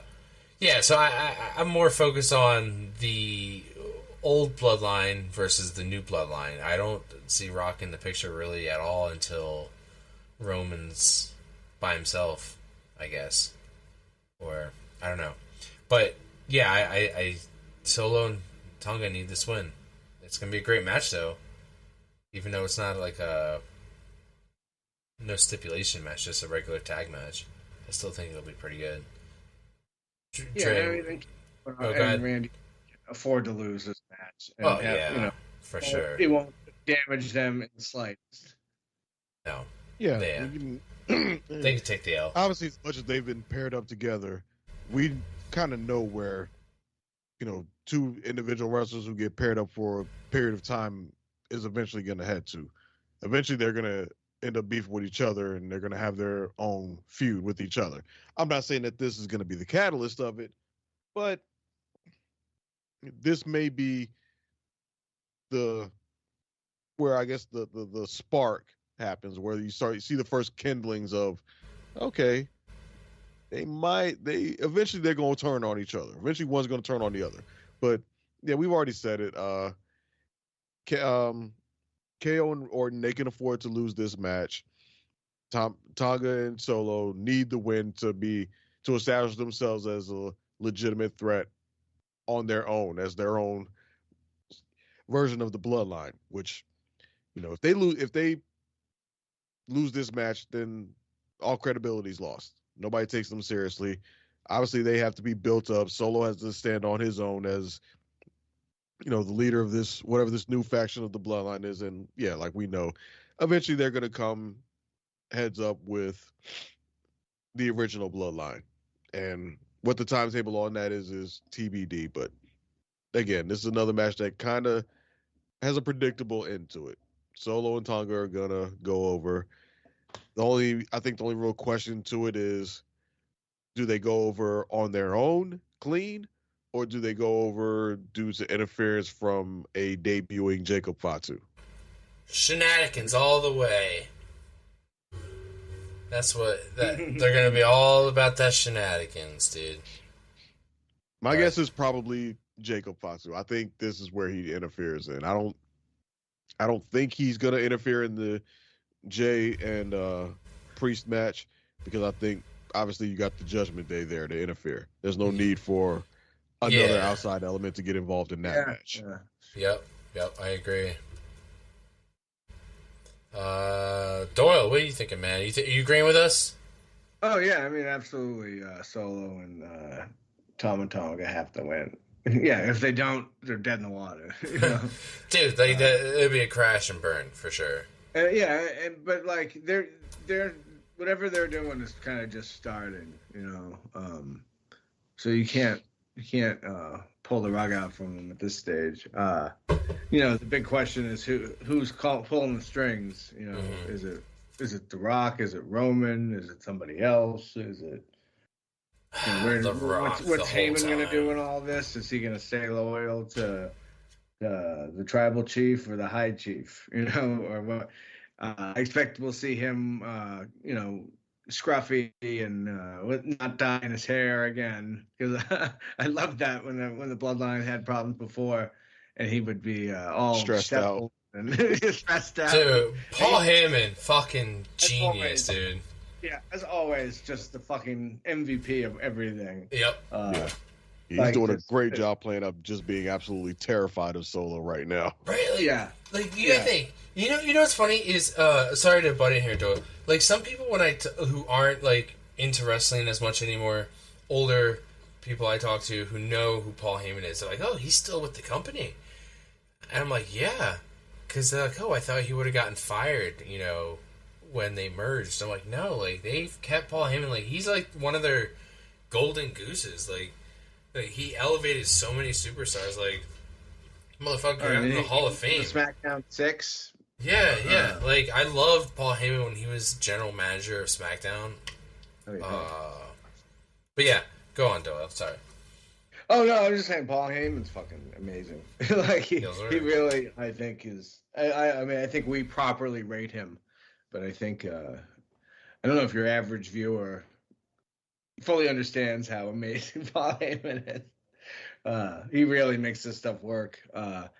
yeah. So I'm more focused on the old bloodline versus the new bloodline. I don't see Rock in the picture really at all until Roman's by himself, I guess, or I don't know. But yeah, I Solo and Tonga need this win. It's gonna be a great match though, even though it's not like a no stipulation match, just a regular tag match. I still think it'll be pretty good. Yeah, I mean, and Randy can afford to lose this match. And yeah, you know, for sure. It won't damage them in the slightest. No. Yeah. They can take the L. Obviously, as much as they've been paired up together, we kind of know where, you know, two individual wrestlers who get paired up for a period of time is eventually going to head to. Eventually, they're going to end up beefing with each other, and they're going to have their own feud with each other. I'm not saying that this is going to be the catalyst of it, but this may be where I guess the spark happens, where you see the first kindlings of, okay, eventually they're going to turn on each other. Eventually one's going to turn on the other. But yeah, we've already said it. KO and Orton, they can afford to lose this match. Tonga and Solo need the win to establish themselves as a legitimate threat on their own, as their own version of the bloodline. Which, you know, if they lose this match, then all credibility is lost. Nobody takes them seriously. Obviously, they have to be built up. Solo has to stand on his own as, you know, the leader of this, whatever this new faction of the bloodline is. And yeah, like we know, eventually they're going to come heads up with the original bloodline. And what the timetable on that is TBD. But again, this is another match that kind of has a predictable end to it. Solo and Tonga are going to go over. I think the only real question to it is, do they go over on their own clean, or do they go over due to interference from a debuting Jacob Fatu? Shenanigans all the way. That's they're going to be all about that shenanigans, dude. My guess is probably Jacob Fatu. I think this is where he interferes in. I don't think he's going to interfere in the Jay and Priest match, because I think obviously you got the Judgment Day there to interfere. There's no need for another outside element to get involved in that match. Yeah. Yep, I agree. Doyle, what are you thinking, man? You agreeing with us? Oh yeah, I mean absolutely. Solo and Tom and Tonga have to win. Yeah, if they don't, they're dead in the water. You know? Dude, it'd be a crash and burn for sure. But like they're whatever they're doing is kind of just starting, you know. So you can't pull the rug out from them at this stage. You know, the big question is who's pulling the strings. You know, is it Is it The Rock? Is it Roman? Is it somebody else? Is it The Rock. what's the whole Heyman going to do time. in all this? Is he going to stay loyal to the tribal chief or the high chief? Or what? I expect we'll see him, scruffy and not dyeing his hair again, because I loved that when the bloodline had problems before, and he would be all Stressed out. and stressed out. Dude, Paul And Heyman, fucking As genius, always. dude. yeah, as always, just the fucking MVP of everything. Yep. Yeah. He's Like, doing a just- great job playing up just being absolutely terrified of Solo right now. Right? Like, Yeah. Like, you gotta think. You know what's funny is, sorry to butt in here, Doyle. Like, some people who aren't, like, into wrestling as much anymore, older people I talk to who know who Paul Heyman is, they're like, oh, he's still with the company. And I'm like, yeah. Because they're like, oh, I thought he would have gotten fired, when they merged. I'm like, no, like, they've kept Paul Heyman, like, he's, like, one of their golden gooses. Like he elevated so many superstars, like, motherfucker got in the Hall of Fame. SmackDown 6. Yeah. Like, I loved Paul Heyman when he was general manager of SmackDown. Oh, yeah. But yeah, go on, Doyle. Sorry. Oh no, I'm just saying Paul Heyman's fucking amazing. Like he really, I think is. I mean, I think we properly rate him, but I think I don't know if your average viewer fully understands how amazing Paul Heyman is. He really makes this stuff work. I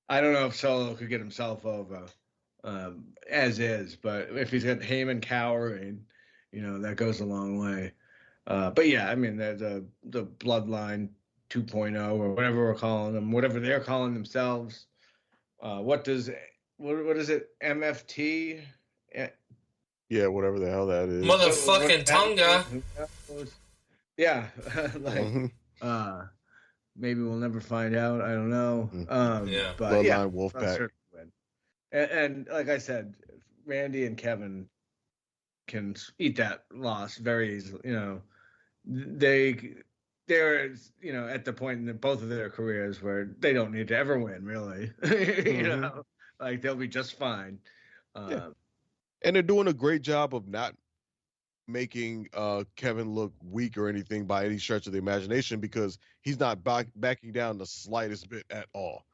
don't know if Solo could get himself over as is, but if he's got Heyman cowering, that goes a long way. But yeah, I mean the Bloodline 2.0 or whatever we're calling them, whatever they're calling themselves. What is it? MFT? Yeah, whatever the hell that is. Motherfucking Tonga. Yeah, like maybe we'll never find out. I don't know. Yeah, but Bloodline yeah, Wolfpack. And like I said, Randy and Kevin can eat that loss very easily. They're at the point in both of their careers where they don't need to ever win, really. Like they'll be just fine. Yeah. And they're doing a great job of not making Kevin look weak or anything by any stretch of the imagination, because he's not backing down the slightest bit at all.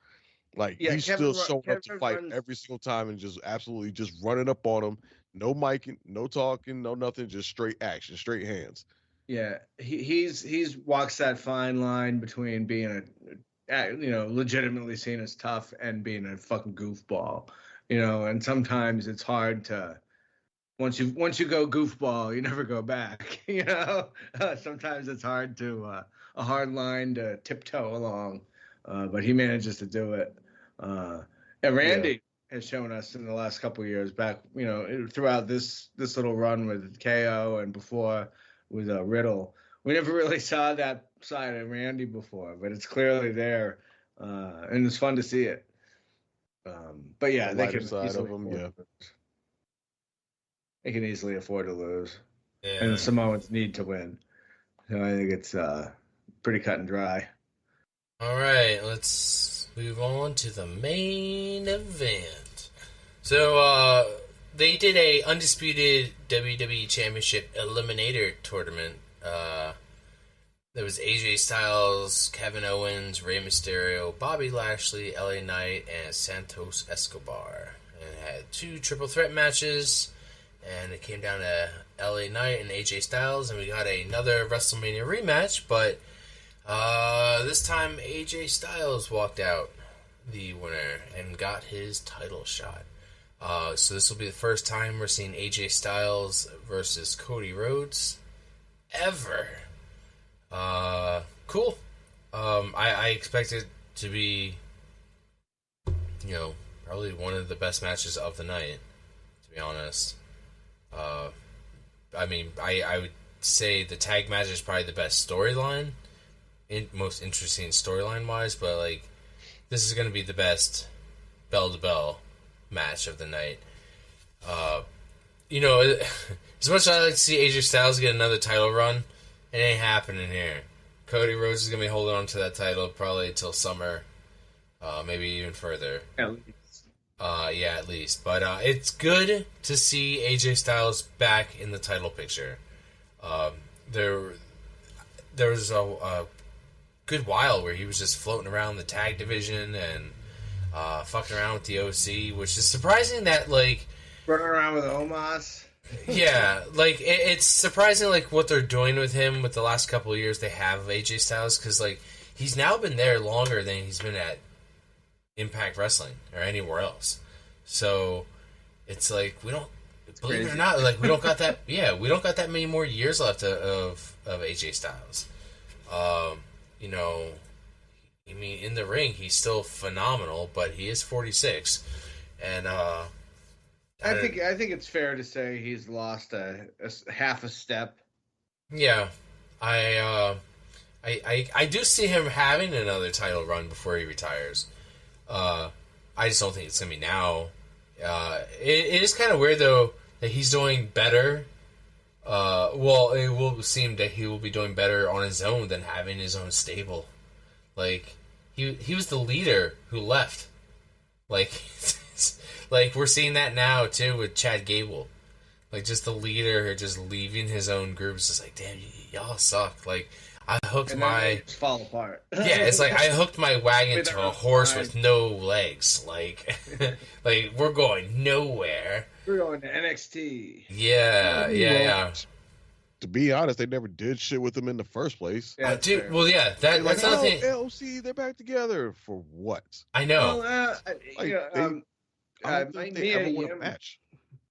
Like he's still showing up to fight every single time and just absolutely just running up on him. No miking, no talking, no nothing, just straight action, straight hands. Yeah, he's walks that fine line between being legitimately seen as tough and being a fucking goofball. And sometimes it's hard to once you go goofball, you never go back. Sometimes it's hard to a hard line to tiptoe along, but he manages to do it. And Randy has shown us in the last couple of years back, throughout this little run with KO and before with Riddle, we never really saw that side of Randy before, but it's clearly there, and it's fun to see it. But yeah, the they lighter can side of them, yeah. They can easily afford to lose, Yeah. and the Samoans need to win. So I think it's pretty cut and dry. All right, let's move on to the main event. So, they did a undisputed WWE Championship Eliminator tournament. There was AJ Styles, Kevin Owens, Rey Mysterio, Bobby Lashley, LA Knight, and Santos Escobar. And it had 2 triple threat matches, and it came down to LA Knight and AJ Styles, and we got another WrestleMania rematch, but this time AJ Styles walked out the winner and got his title shot. So this will be the first time we're seeing AJ Styles versus Cody Rhodes ever. Cool. I expect it to be, probably one of the best matches of the night, to be honest. I mean, I would say the tag match is probably the best storyline, most interesting storyline wise, but like, this is going to be the best bell to bell match of the night. As much as I like to see AJ Styles get another title run, it ain't happening here. Cody Rhodes is going to be holding on to that title probably till summer, maybe even further. At least. Yeah, at least. But it's good to see AJ Styles back in the title picture. There was a good while where he was just floating around the tag division and fucking around with the OC, which is surprising that, like... Running around with Omos. Yeah, like, it's surprising, like, what they're doing with him with the last couple of years they have of AJ Styles, because, like, he's now been there longer than he's been at Impact Wrestling or anywhere else. So it's like we don't believe it or not, like we don't got that we don't got that many more years left of AJ Styles. You know, I mean, in the ring he's still phenomenal, but he is 46, and I think it's fair to say he's lost a half a step. Yeah, I do see him having another title run before he retires. I just don't think it's gonna be now. It is kind of weird though that he's doing better. Well, it will seem that he will be doing better on his own than having his own stable. Like he was the leader who left. Like like we're seeing that now too with Chad Gable. Like just the leader just leaving his own groups. Just like, damn, y'all suck. Like I hooked my fall apart. Yeah, it's like I hooked my wagon to a horse with no legs. Like, like we're going nowhere. We're going to NXT. Yeah. To be honest, they never did shit with him in the first place. Yeah, Dude, fair. well, yeah, that's Like, another thing. LC, they're back together for what? I know. Well, Like, I don't think they Mia ever won a Yim- match.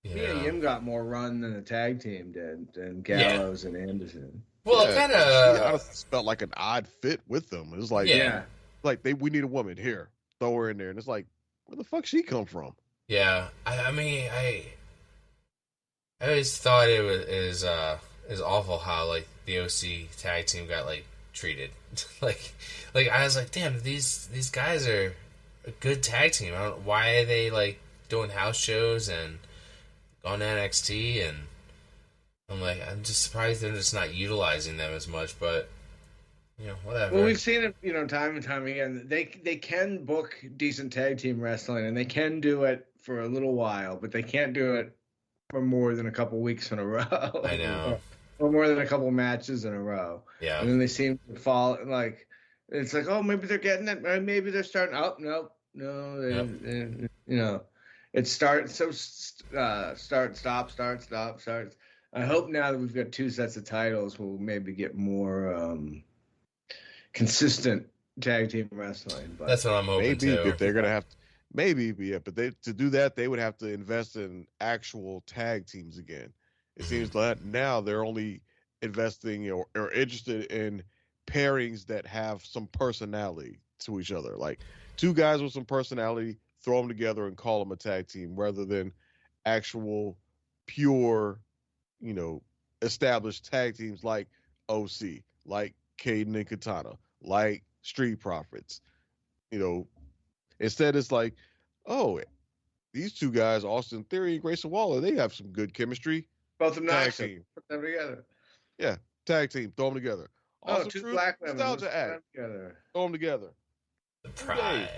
Mia and Yim got more run than the tag team did, than Gallows and Anderson. Well, Yeah, kind she of. honestly felt like an odd fit with them. It was like, Yeah. we need a woman here, throw her in there, and it's like, where the fuck she come from? Yeah, I mean, I always thought it was awful how like the OC tag team got like treated. like I was like, damn, these guys are a good tag team. I don't why are they like doing house shows and going to NXT, and I'm like, I'm just surprised they're just not utilizing them as much, but you know, whatever. Well, we've seen it, time and time again. They can book decent tag team wrestling, and they can do it for a little while, but they can't do it for more than a couple weeks in a row. I know. or more than a couple matches in a row. Yeah. And then they seem to fall like it's like, oh, maybe they're getting it. Maybe they're starting. Oh, no. It starts start, stop. I hope now that we've got two sets of titles, we'll maybe get more consistent tag team wrestling. But That's what I'm hoping Maybe too. if they're gonna have to, but to do that they would have to invest in actual tag teams again. It seems that now they're only investing or interested in pairings that have some personality to each other, like two guys with some personality, throw them together and call them a tag team, rather than actual pure, established tag teams like OC, like Caden and Katana, like Street Profits. Instead it's like, oh, these two guys, Austin Theory and Grayson Waller, they have some good chemistry. both of them Tag nice. team. Put them together. Yeah, tag team, throw them together. Oh, Awesome two Truth, black women. nostalgia Let's act, put them together. throw them together. The pride.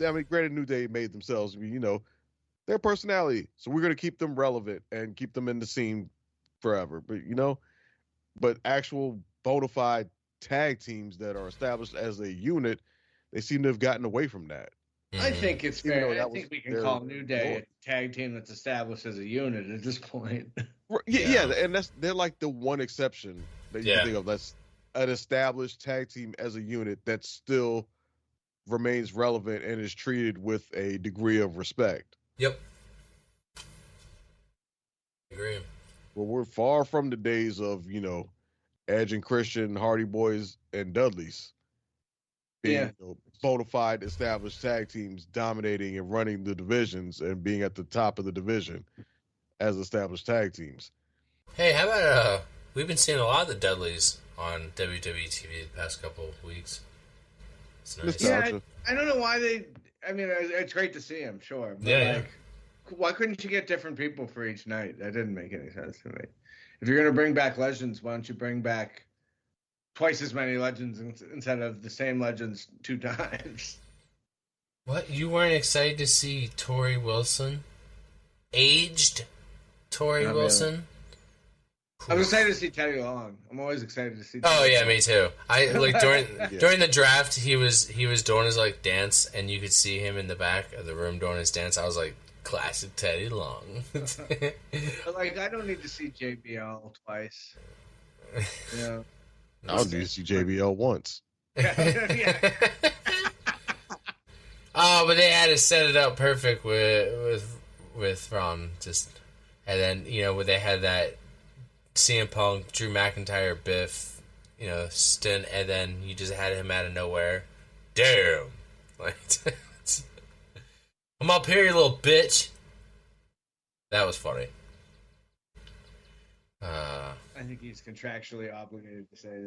I mean, granted, New Day made themselves, their personality, so we're gonna keep them relevant and keep them in the scene forever. But actual bona fide tag teams that are established as a unit, they seem to have gotten away from that. I think it's Even though fair. I that think was we can their call New Day role. a tag team that's established as a unit at this point. Yeah, and they're like the one exception that you Yeah. can think of. That's an established tag team as a unit that still remains relevant and is treated with a degree of respect. Yep. Agree. Well, we're far from the days of, Edge and Christian, Hardy Boys, and Dudleys being bona fide established tag teams dominating and running the divisions and being at the top of the division as established tag teams. Hey, how about we've been seeing a lot of the Dudleys on WWE TV the past couple of weeks. It's nice. Nostalgia. I don't know why they. I mean, it's great to see him, sure. But Yeah. why couldn't you get different people for each night? That didn't make any sense to me. If you're going to bring back legends, why don't you bring back twice as many legends instead of the same legends two times? What? You weren't excited to see Tori Wilson? Aged Tori Not Wilson? I'm excited to see Teddy Long. I'm always excited to see. Oh Teddy yeah, Long. me too. I like during the draft, he was doing his like dance, and you could see him in the back of the room doing his dance. I was like, classic Teddy Long. But like, I don't need to see JBL twice. Yeah. I don't need to see JBL once. Yeah. Oh, but they had to set it up perfect with Ron, just, and then when they had that CM Punk, Drew McIntyre, Biff, stint, and then you just had him out of nowhere. Damn, like I'm up here, you little bitch. That was funny. I think he's contractually obligated to say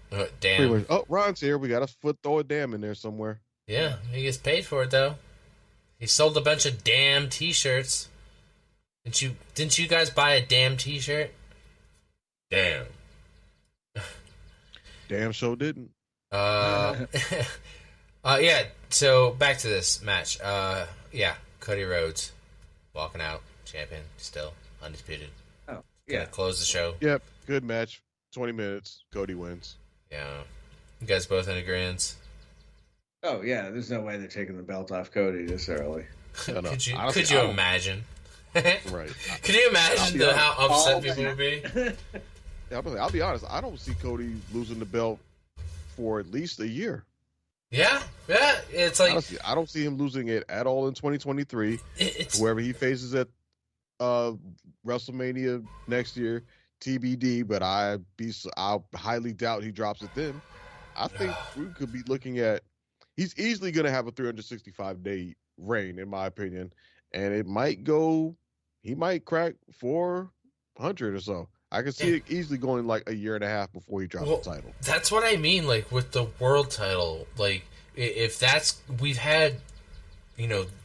that. Damn. Much, oh, Ron's here. We got to throw a damn in there somewhere. Yeah, he gets paid for it though. He sold a bunch of damn T-shirts. Didn't you guys buy a damn T-shirt? Damn. Damn show didn't. Yeah. So back to this match. Yeah, Cody Rhodes walking out, champion, still undisputed. Oh, Gonna yeah. close the show. Yep, good match. 20 minutes. Cody wins. Yeah, you guys both in agreement. Oh yeah. There's no way they're taking the belt off Cody this early. No, Could you honestly, imagine? Right. Could you imagine how upset people would be? I'll be honest. I don't see Cody losing the belt for at least a year. Yeah. It's like Honestly, I don't see him losing it at all in 2023. it's Whoever he faces at WrestleMania next year, TBD. But I highly doubt he drops it then. I think we could be looking at. He's easily going to have a 365-day reign, in my opinion, and it might go. He might crack 400 or so. I can see it easily going like a year and a half before he drops the title. That's what I mean, like with the world title. Like if we've had,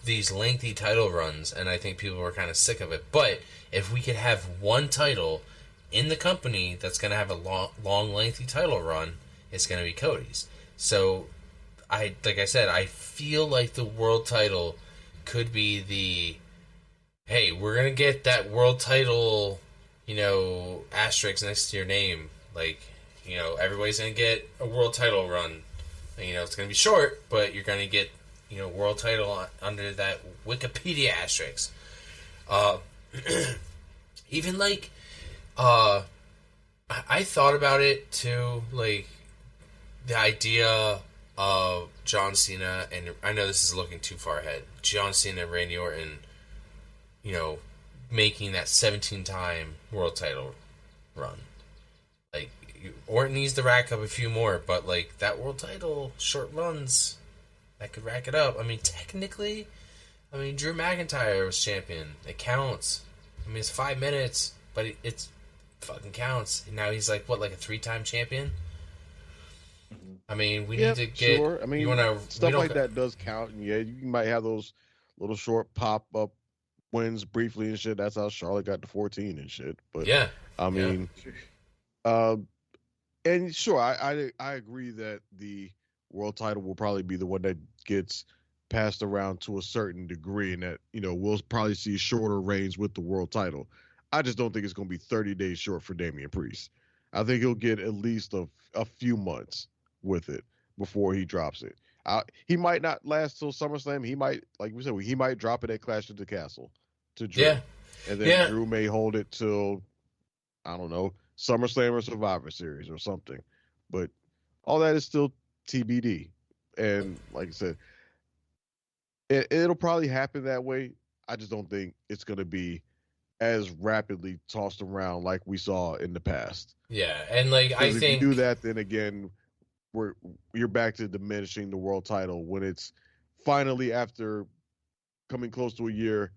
these lengthy title runs, and I think people were kind of sick of it. But if we could have one title in the company that's going to have a long, lengthy title run, it's going to be Cody's. So, like I said, I feel like the world title could be the, hey, we're going to get that world title, asterisk next to your name. Like, everybody's going to get a world title run. It's going to be short, but you're going to get, world title under that Wikipedia asterisk. Even like, I thought about it too, like the idea of John Cena, and I know this is looking too far ahead, John Cena and Randy Orton, making that 17-time world title run. Like, Orton needs to rack up a few more, but like that world title short runs, that could rack it up. I mean, technically, Drew McIntyre was champion. It counts. It's 5 minutes, but it's fucking counts. And now he's like a 3-time champion. We need to get. Sure. Stuff like that does count. And yeah, you might have those little short pop up wins briefly and shit. That's how Charlotte got to 14 and shit. But yeah, and sure, I agree that the world title will probably be the one that gets passed around to a certain degree, and that we'll probably see shorter reigns with the world title. I just don't think it's going to be 30 days short for Damian Priest. I think he'll get at least a few months with it before he drops it. He might not last till SummerSlam. He might, like we said, he might drop it at Clash of the Castle to Drew. Yeah. And then Drew may hold it till, I don't know, SummerSlam or Survivor Series or something. But all that is still TBD. And like I said, it'll probably happen that way. I just don't think it's going to be as rapidly tossed around like we saw in the past. Yeah, and I think if you do that, then again, you're back to diminishing the world title when it's finally, after coming close to a year,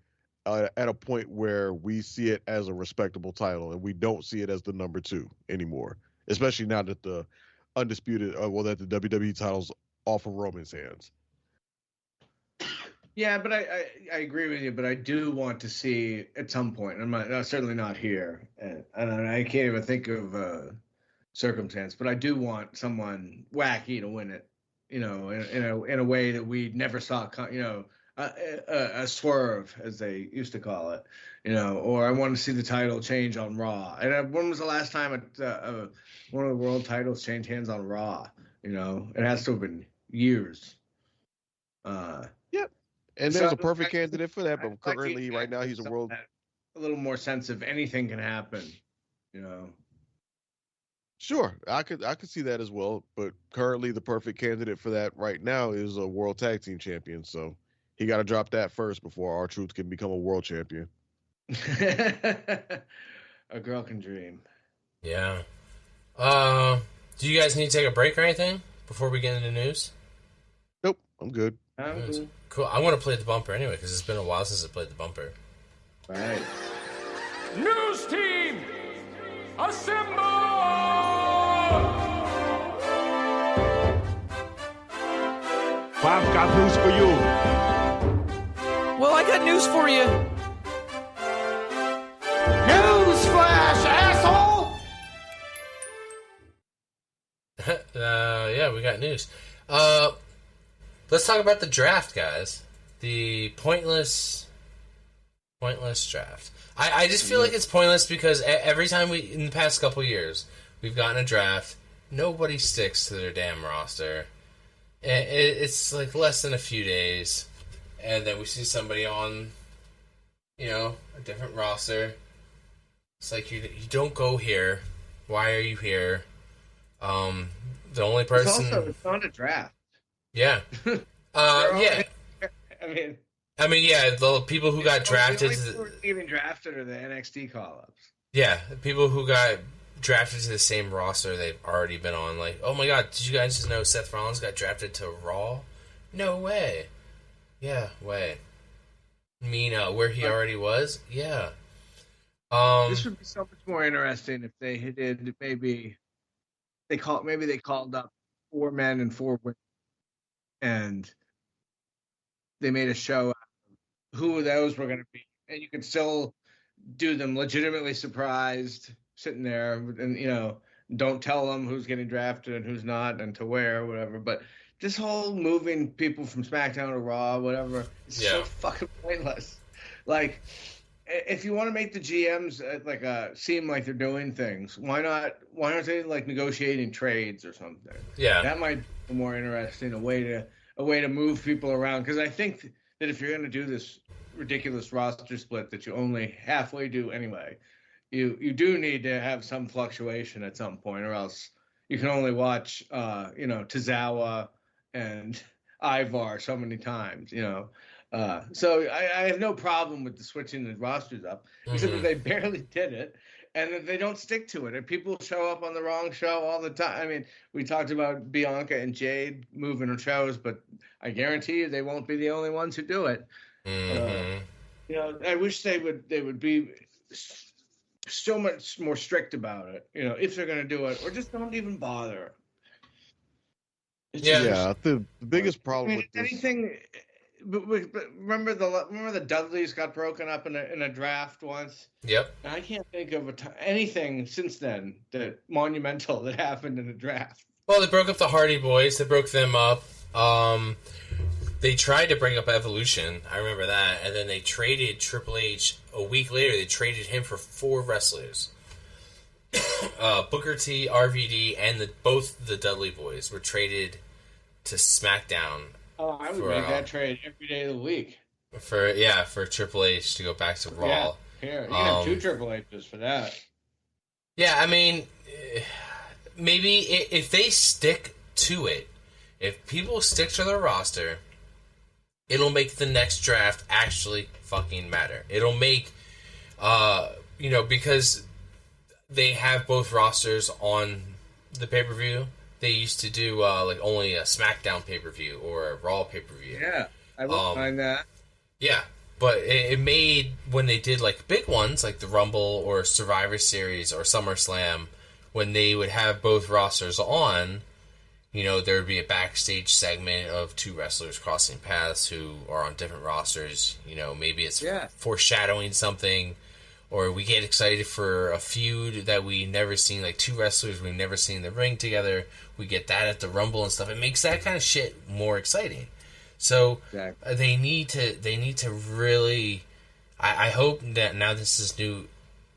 at a point where we see it as a respectable title and we don't see it as the number 2 anymore. Especially now that the undisputed, that the WWE title's off of Roman's hands. Yeah, but I agree with you. But I do want to see at some point. I'm certainly not here, and I can't even think of a circumstance. But I do want someone wacky to win it. in a way that we never saw, a swerve, as they used to call it, or I want to see the title change on Raw. And when was the last time one of the world titles changed hands on Raw? It has to have been years. Yep. And there's a perfect candidate for that, but currently, right now, he's a world. A little more sense of anything can happen, Sure, I could see that as well, but currently the perfect candidate for that right now is a world tag team champion. So he got to drop that first before R-Truth can become a world champion. A girl can dream. Yeah. Do you guys need to take a break or anything before we get into news? Nope, I'm good. Cool. I want to play the bumper anyway because it's been a while since I played the bumper. All right. News team, assemble! I've got news for you. Well, I got news for you. Newsflash, asshole! Yeah, we got news. Let's talk about the draft, guys. The pointless draft. I just feel like it's pointless because every time in the past couple years, we've gotten a draft, nobody sticks to their damn roster. It's like less than a few days, and then we see somebody on, a different roster. It's like you don't go here. Why are you here? The only person. It's not a draft. Yeah. Yeah. I mean, yeah, the people who got drafted. The only people who are getting drafted are the NXT call-ups. Yeah, people who got drafted to the same roster they've already been on. Like, oh my god, did you guys just know Seth Rollins got drafted to Raw? No way. Yeah, way. Where he already was? Yeah. This would be so much more interesting if they did they called up 4 men and 4 women, and they made a show out of who those were going to be, and you could still do them legitimately surprised, sitting there, and don't tell them who's getting drafted and who's not, and to where, whatever. But this whole moving people from SmackDown to Raw, whatever, is so fucking pointless. Like, if you want to make the GMs seem like they're doing things, why not? Why aren't they like negotiating trades or something? Yeah, that might be more interesting. A way to move people around, because I think that if you're going to do this ridiculous roster split that you only halfway do anyway, you do need to have some fluctuation at some point, or else you can only watch Tozawa and Ivar so many times. So I have no problem with the switching the rosters up, except that they barely did it, and that they don't stick to it. And people show up on the wrong show all the time. I mean, we talked about Bianca and Jade moving shows, but I guarantee you they won't be the only ones who do it. I wish they would be so much more strict about it. If they're going to do it, or just don't even bother. The biggest problem with this. Anything. But remember the Dudleys got broken up in a draft once. Yep. And I can't think of anything since then that monumental that happened in a draft. Well, they broke up the Hardy Boys. They broke them up. They tried to bring up Evolution. I remember that. And then they traded Triple H a week later. They traded him for 4 wrestlers. Booker T, RVD, and both the Dudley Boys were traded to SmackDown. Oh, I would make that trade every day of the week. For Triple H to go back to Raw. Yeah, here, you can have 2 Triple H's for that. Yeah, I mean, maybe if they stick to it, if people stick to their roster, it'll make the next draft actually fucking matter. It'll make, because they have both rosters on the pay-per-view. They used to do only a SmackDown pay-per-view or a Raw pay-per-view. Yeah, I wouldn't mind that. Yeah, but it made, when they did like big ones like the Rumble or Survivor Series or SummerSlam, when they would have both rosters on, there would be a backstage segment of 2 wrestlers crossing paths who are on different rosters. Maybe it's foreshadowing something, or we get excited for a feud that we never seen, like two wrestlers we've never seen in the ring together. We get that at the Rumble and stuff. It makes that kind of shit more exciting. So Exactly. they need to really. I hope that now this is new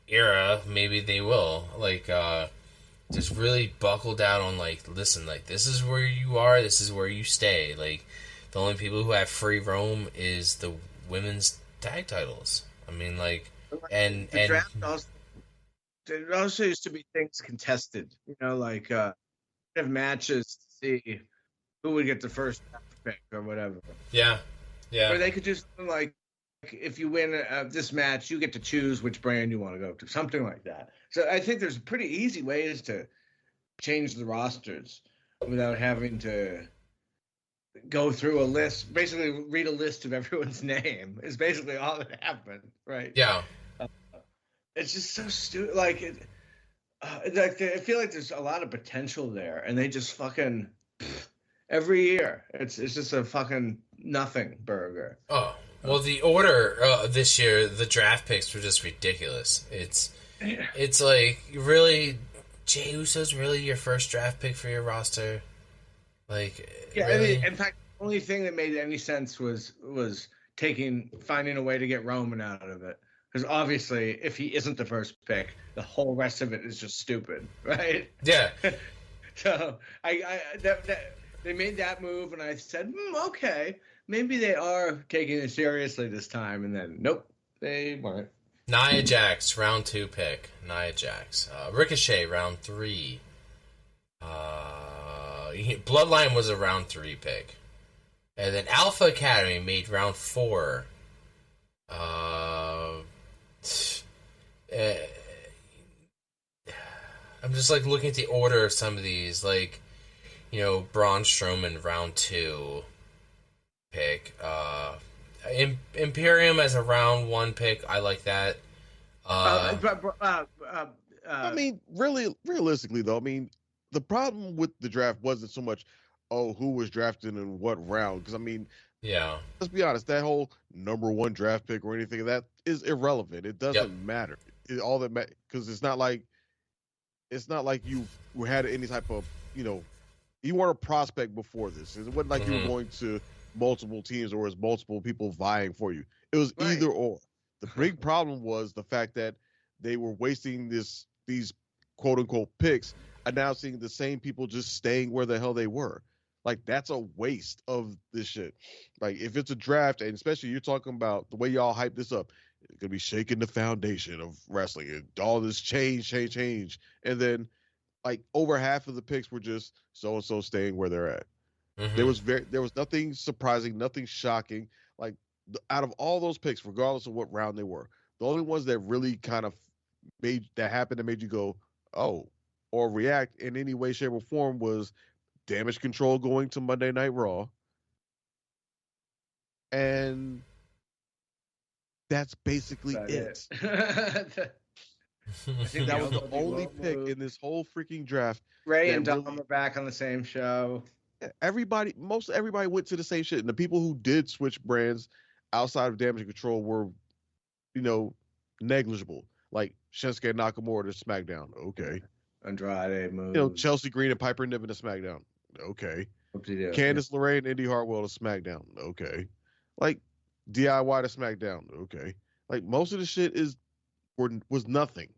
era, maybe they will just really buckle down on listen, this is where you are, this is where you stay. Like the only people who have free roam is the women's tag titles. I mean, and Draft also, there also used to be things contested. Have matches to see who would get the first draft pick or whatever. yeah. Or they could just if you win this match, you get to choose which brand you want to go to, something like that. So I think there's pretty easy ways to change the rosters without having to go through a list, basically read a list of everyone's name is basically all that happened, right? Yeah. It's just so stupid. I feel like there's a lot of potential there, and they just fucking every year it's just a fucking nothing burger. Oh. Well, the order this year, the draft picks were just ridiculous. It's like, really, Jey Uso's really your first draft pick for your roster? Yeah, really? I mean, in fact, the only thing that made any sense was finding a way to get Roman out of it. Because obviously, if he isn't the first pick, the whole rest of it is just stupid, right? Yeah. So they made that move, and I said, okay, maybe they are taking it seriously this time. And then, nope, they weren't. Nia Jax, round 2 pick. Nia Jax. Ricochet, round 3. Bloodline was a round 3 pick. And then Alpha Academy made round 4. I'm just looking at the order of some of these. Braun Strowman, round 2 pick. Imperium as a round 1 pick. I like that. I mean, really, realistically, though, I mean, the problem with the draft wasn't so much, who was drafted in what round. Because, I mean, yeah, let's be honest, that whole number 1 draft pick or anything of that is irrelevant. It doesn't matter. All that because it's not like you had any type of, you weren't a prospect before this. It wasn't like you were going to multiple teams or as multiple people vying for you. It was either or. The big problem was the fact that they were wasting these quote unquote picks, announcing the same people just staying where the hell they were. That's a waste of this shit. If it's a draft, and especially you're talking about the way y'all hype this up, it's gonna be shaking the foundation of wrestling and all this change. And then over half of the picks were just so and so staying where they're at. Mm-hmm. There was nothing surprising, nothing shocking. Out of all those picks, regardless of what round they were, the only ones that really kind of happened that made you go, oh, or react in any way, shape, or form was Damage Control going to Monday Night Raw. And that's basically it. I think that was the only pick in this whole freaking draft. Ray and Dom are back on the same show. Most everybody went to the same shit. And the people who did switch brands outside of Damage Control were, negligible. Like Shinsuke Nakamura to SmackDown. Okay. Andrade moves. Chelsea Green and Piper Niven to SmackDown. Okay. Candice LeRae and Indy Hartwell to SmackDown. Okay. DIY to SmackDown. Okay. Most of the shit was nothing.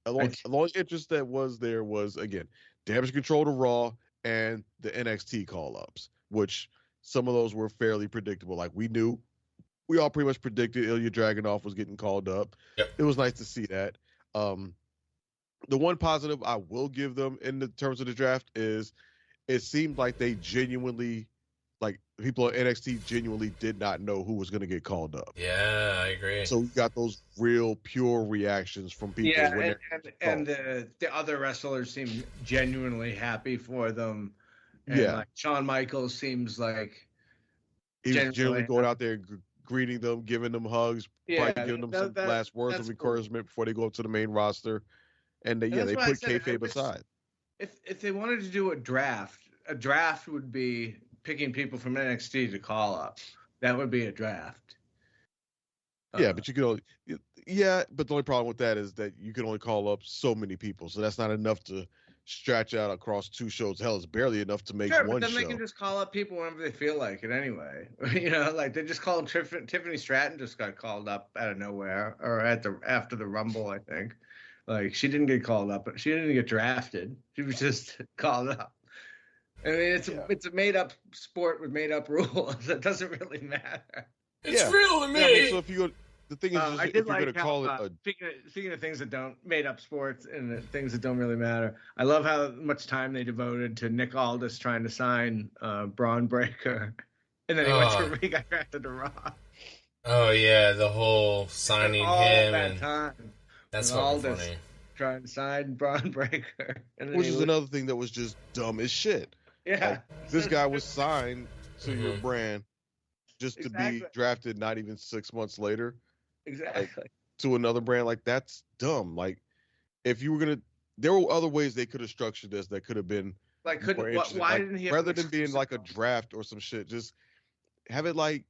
The only interest that was there was, again, Damage Control to Raw and the NXT call-ups, which some of those were fairly predictable. We all pretty much predicted Ilya Dragunov was getting called up. Yep. It was nice to see that. The one positive I will give them in the terms of the draft is it seemed like they genuinely, people at NXT genuinely did not know who was going to get called up. Yeah, I agree. So we got those real pure reactions from people. Yeah, and the other wrestlers seem genuinely happy for them. And Shawn Michaels seems like he was generally going out there greeting them, giving them hugs, probably giving them some last words of encouragement before they go up to the main roster. And they put kayfabe aside. If they wanted to do a draft would be picking people from NXT to call up. That would be a draft. Yeah, but you could Yeah, but the only problem with that is that you can only call up so many people, so that's not enough to stretch out across 2 shows. Hell, it's barely enough to make Sure, but one then show. they can just call up people whenever they feel like it anyway. You know, like they just called Tiffany Stratton just got called up out of nowhere, or after the Rumble, I think. Like she didn't get called up, but she didn't get drafted. She was just called up. I mean, it's a made up sport with made up rules. It doesn't really matter. It's real to me. Yeah, I mean, so if you go, the thing is, just, I if did you're like going to how, call it a speaking of things that don't made up sports and things that don't really matter. I love how much time they devoted to Nick Aldis trying to sign Braun Breaker, and then he got drafted to Raw. Oh yeah, the whole signing all him that and time. that's And fucking Aldis funny. trying to sign Braun Breaker, and then which is another thing that was just dumb as shit. Yeah, Like, this guy was signed to your brand just to be Exactly. drafted not even 6 months later exactly. to another brand. Like, that's dumb. Like, if you were gonna, there were other ways they could have structured this that could have been Like, more why interesting. Like, didn't he have rather an than being exclusive like a contract? draft or some shit, just have it like,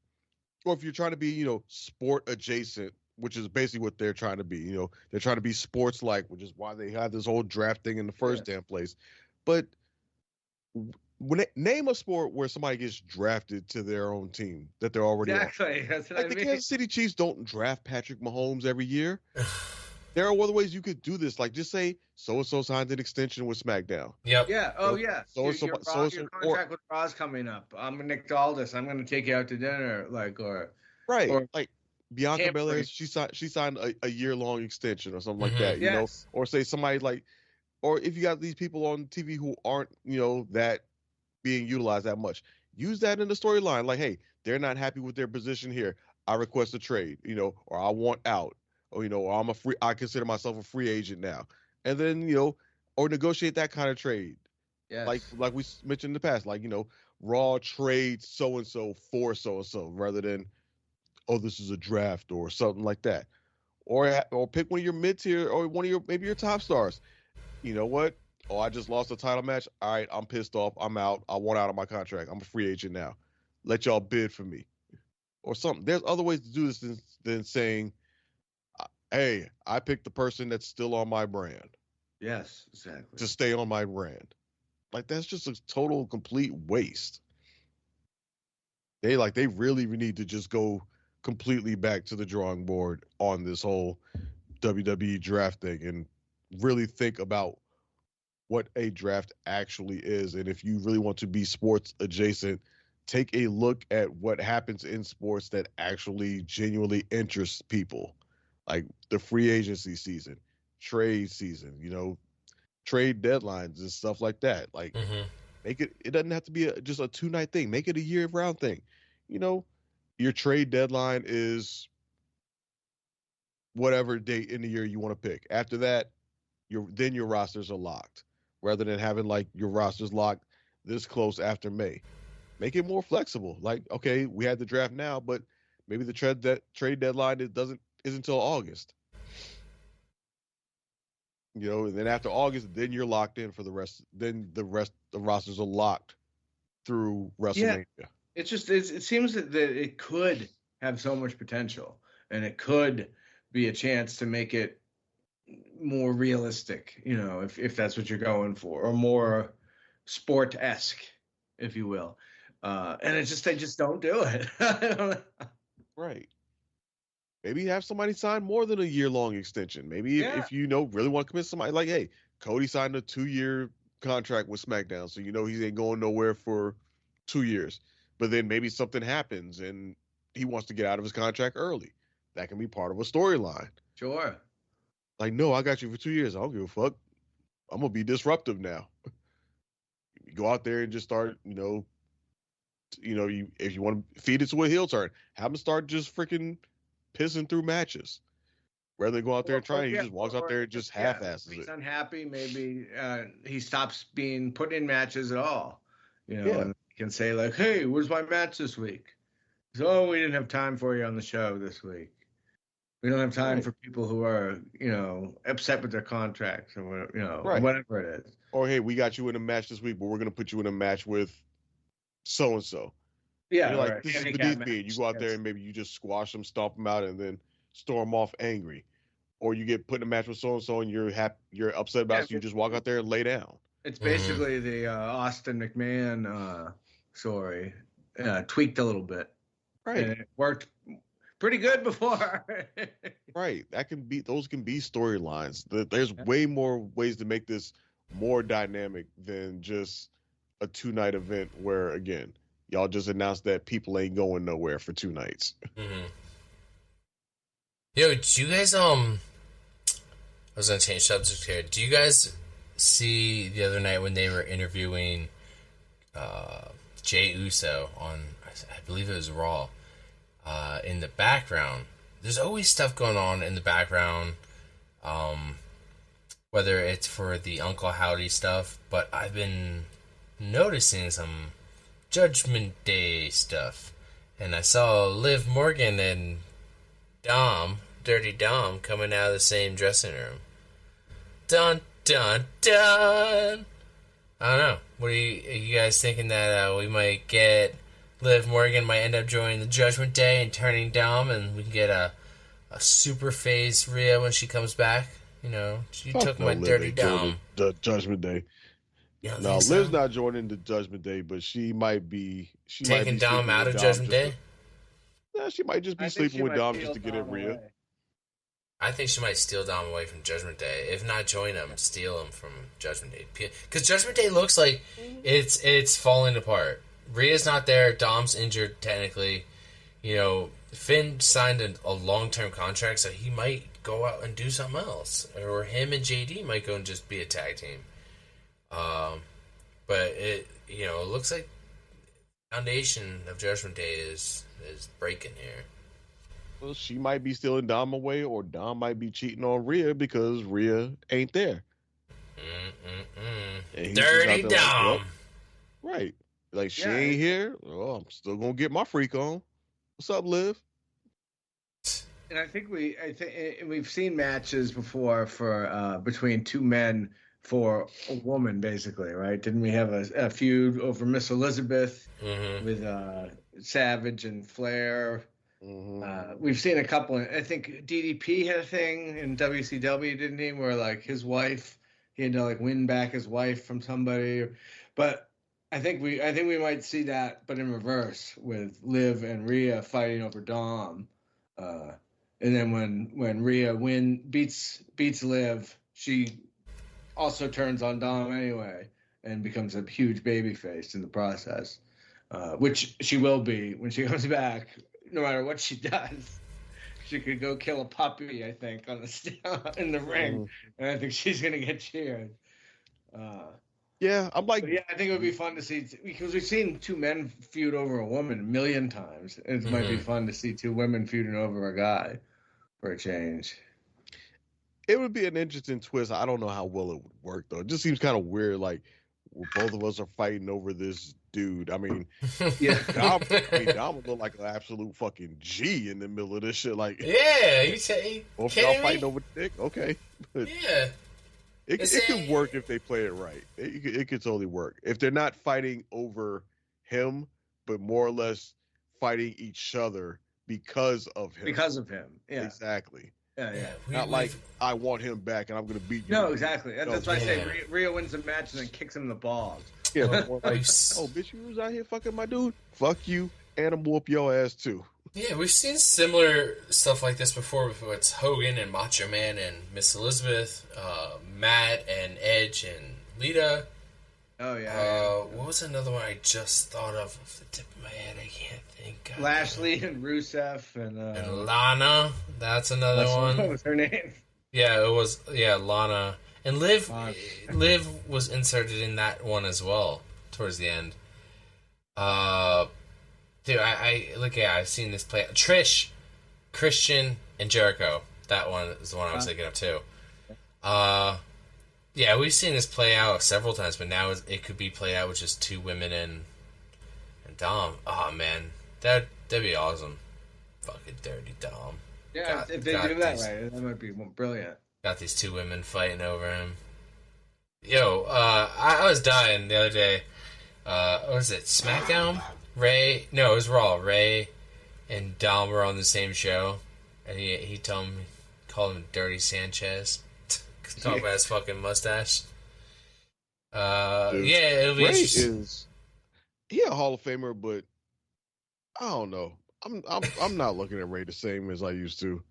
or if you're trying to be, sport adjacent, which is basically what they're trying to be. They're trying to be sports like, which is why they had this whole draft thing in the first damn place. But name a sport where somebody gets drafted to their own team that they're already on. Exactly. That's what Like I the mean. Kansas City Chiefs don't draft Patrick Mahomes every year. There are other ways you could do this. Like, just say so and so signed an extension with SmackDown. Yep. Yeah. Oh, yeah. So your contract with Raw's coming up. I'm Nick Aldis. I'm going to take you out to dinner, Right. or Like Bianca Camp Belair, Break. she signed a year-long extension or something like Mhm. that. Yes. Or say somebody like, or if you got these people on TV who aren't that being utilized that much, use that in the storyline. Like, hey, they're not happy with their position here. I request a trade, or I want out, or or I consider myself a free agent now, and then or negotiate that kind of trade. Yes. Like we mentioned in the past, like Raw trades so and so for so and so, rather than this is a draft or something like that, or pick one of your mid tier or one of maybe your top stars. You know what? Oh, I just lost a title match. All right, I'm pissed off. I'm out. I want out of my contract. I'm a free agent now. Let y'all bid for me, or something. There's other ways to do this than saying, "Hey, I picked the person that's still on my brand Yes. Exactly. to stay on my brand." Like, that's just a total complete waste. They really need to just go completely back to the drawing board on this whole WWE draft thing and really think about what a draft actually is. And if you really want to be sports adjacent, take a look at what happens in sports that actually genuinely interests people, like the free agency season, trade season, trade deadlines and stuff like that. Like, make it doesn't have to be just a 2-night thing. Make it a year-round thing. Your trade deadline is whatever date in the year you want to pick. After that, your rosters are locked, rather than having like your rosters locked this close after May. Make it more flexible. Like, okay, we had the draft now, but maybe the trade deadline isn't until August. And then after August, then you're locked in for the rest. Then the rosters are locked through WrestleMania. Yeah. It's just it seems that it could have so much potential, and it could be a chance to make it more realistic, if that's what you're going for, or more sport-esque, if you will. And it's just they just don't do it. Right. Maybe have somebody sign more than a year-long extension. Maybe if you really want to commit somebody, like, hey, Cody signed a 2-year contract with SmackDown, so he ain't going nowhere for 2 years. But then maybe something happens and he wants to get out of his contract early. That can be part of a storyline. Sure. Like, no, I got you for 2 years. I don't give a fuck. I'm gonna be disruptive now. You go out there and just start, if you want to feed it to a heel turn, have him start just freaking pissing through matches. Rather than go out there and try, he just walks out there and just half-asses it. He's unhappy. Maybe he stops being put in matches at all. And he can say like, "Hey, where's my match this week?" So, we didn't have time for you on the show this week. We don't have time for people who are, upset with their contracts or whatever it is. Or, hey, we got you in a match this week, but we're gonna put you in a match with so and so. Yeah, you're like, this is beneath me. And you go out there and maybe you just squash them, stomp them out, and then storm off angry, or you get put in a match with so and so and you're upset about it, so you just walk out there and lay down. It's basically the Austin McMahon story, tweaked a little bit. Right. And it worked pretty good before. Right. Those can be storylines. There's way more ways to make this more dynamic than just a 2-night event where, again, y'all just announced that people ain't going nowhere for 2 nights. Mm-hmm. Yo, do you guys, I was going to change subject here. Do you guys see the other night when they were interviewing Jey Uso on, I believe it was Raw, in the background? There's always stuff going on in the background, whether it's for the Uncle Howdy stuff, but I've been noticing some Judgment Day stuff. And I saw Liv Morgan and Dirty Dom, coming out of the same dressing room. Dun, dun, dun! I don't know. Are you guys thinking that we might get... Liv Morgan might end up joining the Judgment Day and turning Dom, and we can get a super face Rhea when she comes back? You know, she took my Dirty Dom. The Judgment Day. No, Liv's not joining the Judgment Day, but she might be... Taking Dom out of Judgment Day? Yeah, she might just be sleeping with Dom just to get at Rhea. I think she might steal Dom away from Judgment Day. If not join him, steal him from Judgment Day. Because Judgment Day looks like it's falling apart. Rhea's not there. Dom's injured, technically. You know, Finn signed a long-term contract, so he might go out and do something else. Or him and JD might go and just be a tag team. But it looks like the foundation of Judgment Day is breaking here. Well, she might be stealing Dom away, or Dom might be cheating on Rhea because Rhea ain't there. Dirty Dom. Like, well, right. Like, she ain't here. Oh, I'm still going to get my freak on. What's up, Liv? And I think we've seen matches before for between two men for a woman, basically, right? Didn't we have a feud over Miss Elizabeth with Savage and Flair? We've seen a couple. I think DDP had a thing in WCW, didn't he? Where like his wife, he had to like win back his wife from somebody. But I think we might see that, but in reverse, with Liv and Rhea fighting over Dom. And then when Rhea beats Liv, she also turns on Dom anyway and becomes a huge babyface in the process, which she will be when she comes back. No matter what she does, she could go kill a puppy, I think, on in the ring, and I think she's gonna get cheered. Yeah, I'm like, yeah, I think it would be fun to see, because we've seen two men feud over a woman a million times. It might be fun to see two women feuding over a guy for a change. It would be an interesting twist. I don't know how well it would work though. It just seems kind of weird. Like both of us are fighting over this dude. I mean, Dom would look like an absolute fucking G in the middle of this shit. Like, yeah, you say both y'all fighting over dick. Okay, but yeah, it could work if they play it right. It could totally work if they're not fighting over him, but more or less fighting each other because of him. Because of him, yeah, exactly. Yeah. Not like I want him back and I'm going to beat you. No, exactly. That's why I say Rhea wins the match and then kicks him in the balls. Yeah, more like, oh, bitch, you was out here fucking my dude? Fuck you, and I'm whoop your ass too. Yeah, we've seen similar stuff like this before. It's Hogan and Macho Man and Miss Elizabeth, Matt and Edge and Lita. Oh, yeah. What was another one I just thought of off the tip of my head? I can't think. Lashley and Rusev and Lana. That's another one. What was her name? Yeah, it was. Yeah, Lana. And Liv was inserted in that one as well towards the end. Dude, I've seen this play. Trish, Christian, and Jericho. That one is the one I was thinking of too. Yeah, we've seen this play out several times, but now it could be played out with just two women and Dom. Oh man, that'd be awesome. Fucking dirty Dom. Yeah, if they do that right, that might be brilliant. Got these two women fighting over him. Yo, I was dying the other day. What was it, SmackDown? It was Raw. Ray and Dom were on the same show, and he called him Dirty Sanchez. Talk about his fucking mustache. Dude, Yeah, it'll be Ray interesting. he a Hall of Famer, but I don't know. I'm not looking at Ray the same as I used to,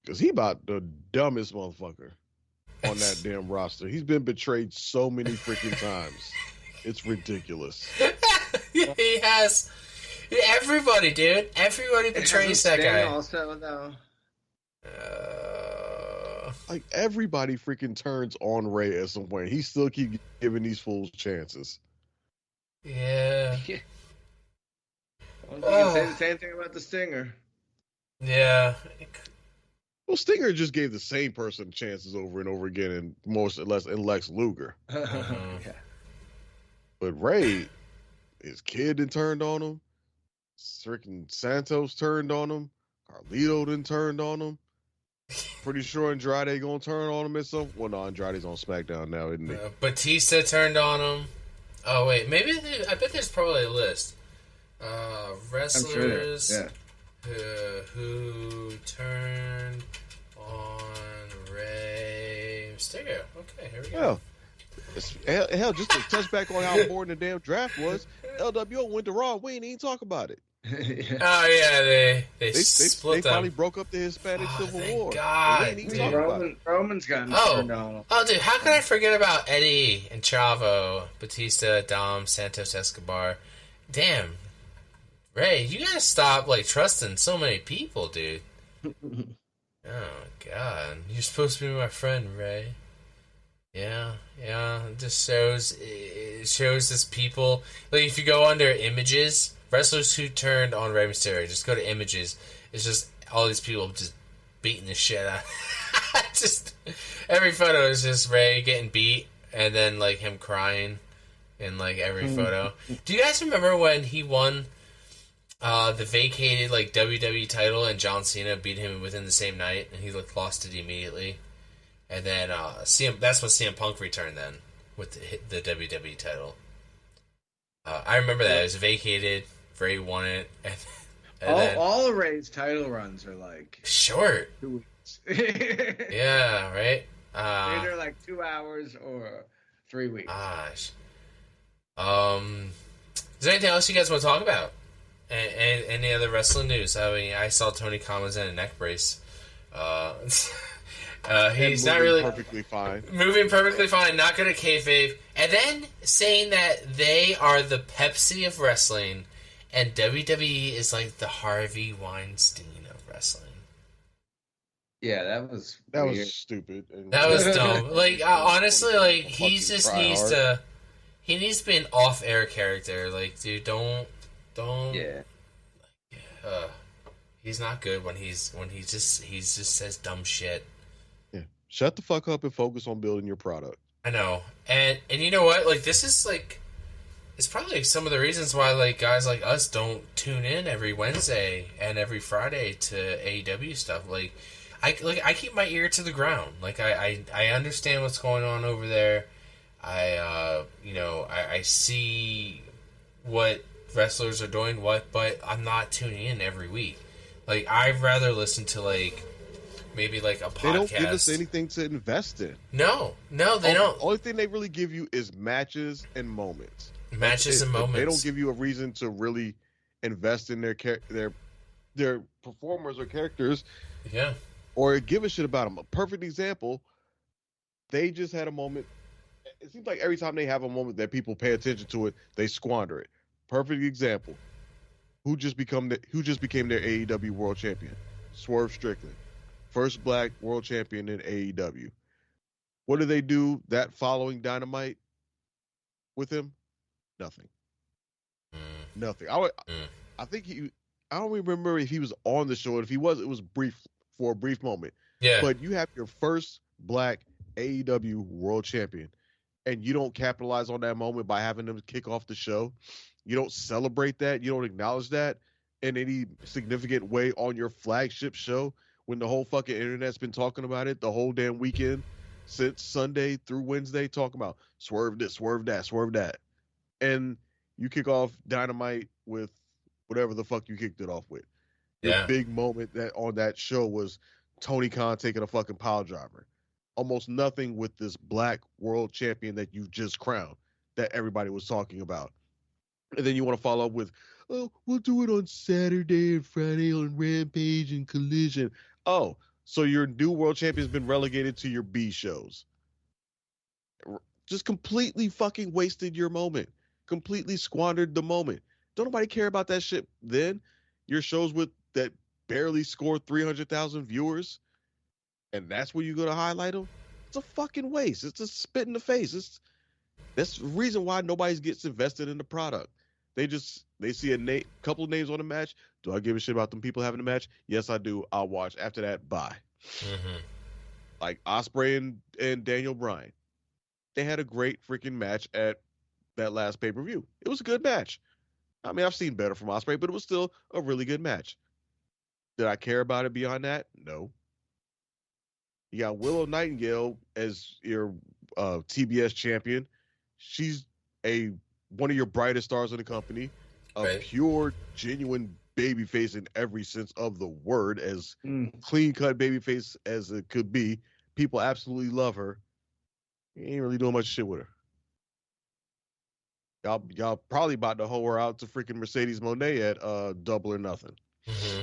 because he about the dumbest motherfucker on that damn roster. He's been betrayed so many freaking times. It's ridiculous. He has everybody, dude. Everybody betrays that guy. Also, though. Like, everybody freaking turns on Ray at some point. He still keep giving these fools chances. Yeah. You can say the same thing about the Stinger. Yeah. Well, Stinger just gave the same person chances over and over again, and most or less in Lex Luger. Yeah. But Ray, his kid done turned on him. Freaking Santos turned on him. Carlito done turned on him. Pretty sure Andrade gonna turn on him at some. Well, no, Andrade's on SmackDown now, isn't he? Batista turned on him. Oh wait, maybe I bet there's probably a list. Wrestlers who turned on Rey Mysterio. Okay, here we go. Hell, just to touch back on how important the damn draft was, LWO went to Raw. We ain't even talk about it. Oh yeah, they split They them. finally broke up the Hispanic Civil War. God, We ain't even talk about it. Roman's gotten turned on. Oh, dude, how could I forget about Eddie and Chavo, Batista, Dom, Santos Escobar? Damn, Ray, you gotta stop trusting so many people, dude. Oh God, you're supposed to be my friend, Ray. Yeah, it just shows this people. If you go under images, wrestlers who turned on Rey Mysterio, just go to images. It's just all these people just beating the shit out. Just every photo is just Ray getting beat, and then him crying in every photo. Do you guys remember when he won the vacated WWE title and John Cena beat him within the same night, and he lost it immediately? And then that's when CM Punk returned then with the WWE title. I remember that. It was vacated. Ray won it. And all of Ray's title runs are short. 2 weeks. Yeah, right? Either 2 hours or 3 weeks. Gosh. Is there anything else you guys want to talk about? Any other wrestling news? I mean, I saw Tony Khan's in a neck brace. He's not really perfectly fine. Moving perfectly fine, not good at kayfabe, and then saying that they are the Pepsi of wrestling, and WWE is like the Harvey Weinstein of wrestling. Yeah, that was stupid. That was dumb. Honestly, he just needs hard. he needs to be an off-air character. Dude, don't. Yeah. He's not good when he just says dumb shit. Shut the fuck up and focus on building your product. I know. And you know what? This is it's probably some of the reasons why guys like us don't tune in every Wednesday and every Friday to AEW stuff. I keep my ear to the ground. I understand what's going on over there. I see what wrestlers are doing but I'm not tuning in every week. I'd rather listen to maybe a podcast. They don't give us anything to invest in. No, they don't. Only thing they really give you is matches and moments. Matches and moments. They don't give you a reason to really invest in their performers or characters. Yeah. Or give a shit about them. A perfect example, they just had a moment. It seems like every time they have a moment that people pay attention to it, they squander it. Perfect example. Who just became their AEW World Champion? Swerve Strickland. First black world champion in AEW. What do they do that following Dynamite with him? Nothing. Nothing. I think I don't remember if he was on the show. If he was, it was brief for a brief moment. Yeah. But you have your first black AEW world champion, and you don't capitalize on that moment by having them kick off the show. You don't celebrate that. You don't acknowledge that in any significant way on your flagship show. When the whole fucking internet's been talking about it the whole damn weekend since Sunday through Wednesday, talking about swerve this, swerve that, swerve that. And you kick off Dynamite with whatever the fuck you kicked it off with. Your big moment that on that show was Tony Khan taking a fucking pile driver. Almost nothing with this black world champion that you just crowned that everybody was talking about. And then you want to follow up with, oh, we'll do it on Saturday and Friday on Rampage and Collision. Oh, so your new world champion's been relegated to your B shows. Just completely fucking wasted your moment. Completely squandered the moment. Don't nobody care about that shit then. Your shows with that barely scored 300,000 viewers, and that's where you go to highlight them. It's a fucking waste. It's a spit in the face. That's the reason why nobody gets invested in the product. They see a couple of names on a match. Do I give a shit about them people having a match? Yes, I do. I'll watch. After that, bye. Mm-hmm. Like Ospreay and Daniel Bryan. They had a great freaking match at that last pay-per-view. It was a good match. I mean, I've seen better from Ospreay, but it was still a really good match. Did I care about it beyond that? No. You got Willow Nightingale as your TBS champion. She's one of your brightest stars in the company. A pure, genuine babyface in every sense of the word, as clean-cut babyface as it could be. People absolutely love her. You ain't really doing much shit with her. Y'all probably about to hoe her out to freaking Mercedes Moné at Double or Nothing. Mm-hmm.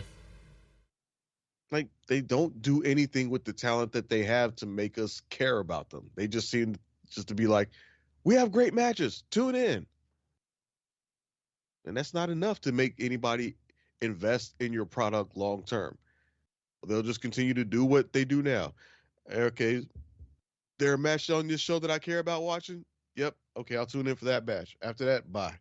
Like, they don't do anything with the talent that they have to make us care about them. They just seem just to be like, we have great matches. Tune in. And that's not enough to make anybody invest in your product long term. They'll just continue to do what they do now. Okay, there a match on this show that I care about watching? Yep. Okay, I'll tune in for that match. After that, bye.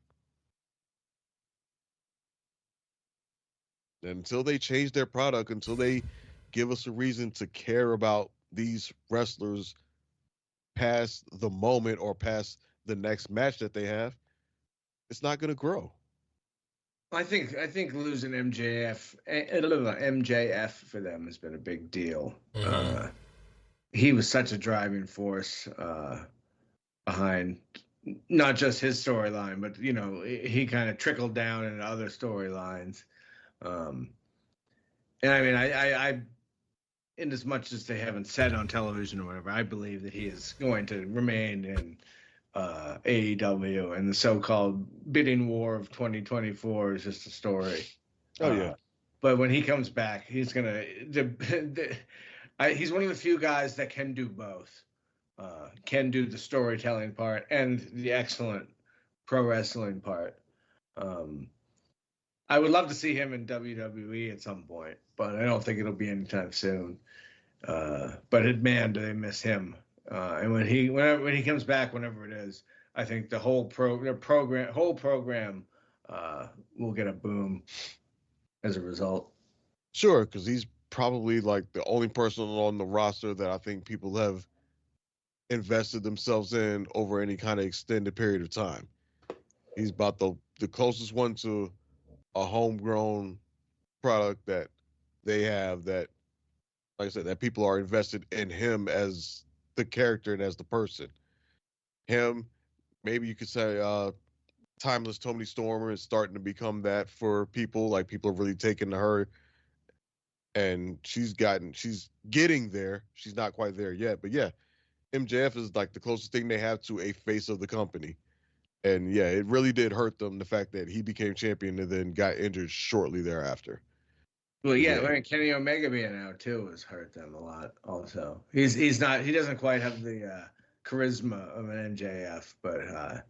And until they change their product, until they give us a reason to care about these wrestlers past the moment or past the next match that they have, it's not going to grow. I think losing MJF for them has been a big deal. Mm-hmm. He was such a driving force behind not just his storyline, but he kind of trickled down into other storylines. And I mean, I in as much as they haven't said on television or whatever, I believe that he is going to remain in AEW, and the so-called bidding war of 2024 is just a story. Oh yeah. But when he comes back, he's gonna. He's one of the few guys that can do both. Can do the storytelling part and the excellent pro wrestling part. I would love to see him in WWE at some point, but I don't think it'll be anytime soon. But man, do they miss him? And when he comes back, whenever it is, I think the whole program will get a boom as a result. Sure, because he's probably like the only person on the roster that I think people have invested themselves in over any kind of extended period of time. He's about the closest one to a homegrown product that they have that, like I said, that people are invested in him as the character and as the person. Him, maybe you could say timeless Tony Stormer is starting to become that for people. Like, people are really taking to her, and she's getting there. She's not quite there yet, but yeah, MJF is like the closest thing they have to a face of the company. And yeah, it really did hurt them, the fact that he became champion and then got injured shortly thereafter. Well, yeah, I mean, Kenny Omega being out too has hurt them a lot. Also, he doesn't quite have the charisma of an MJF, but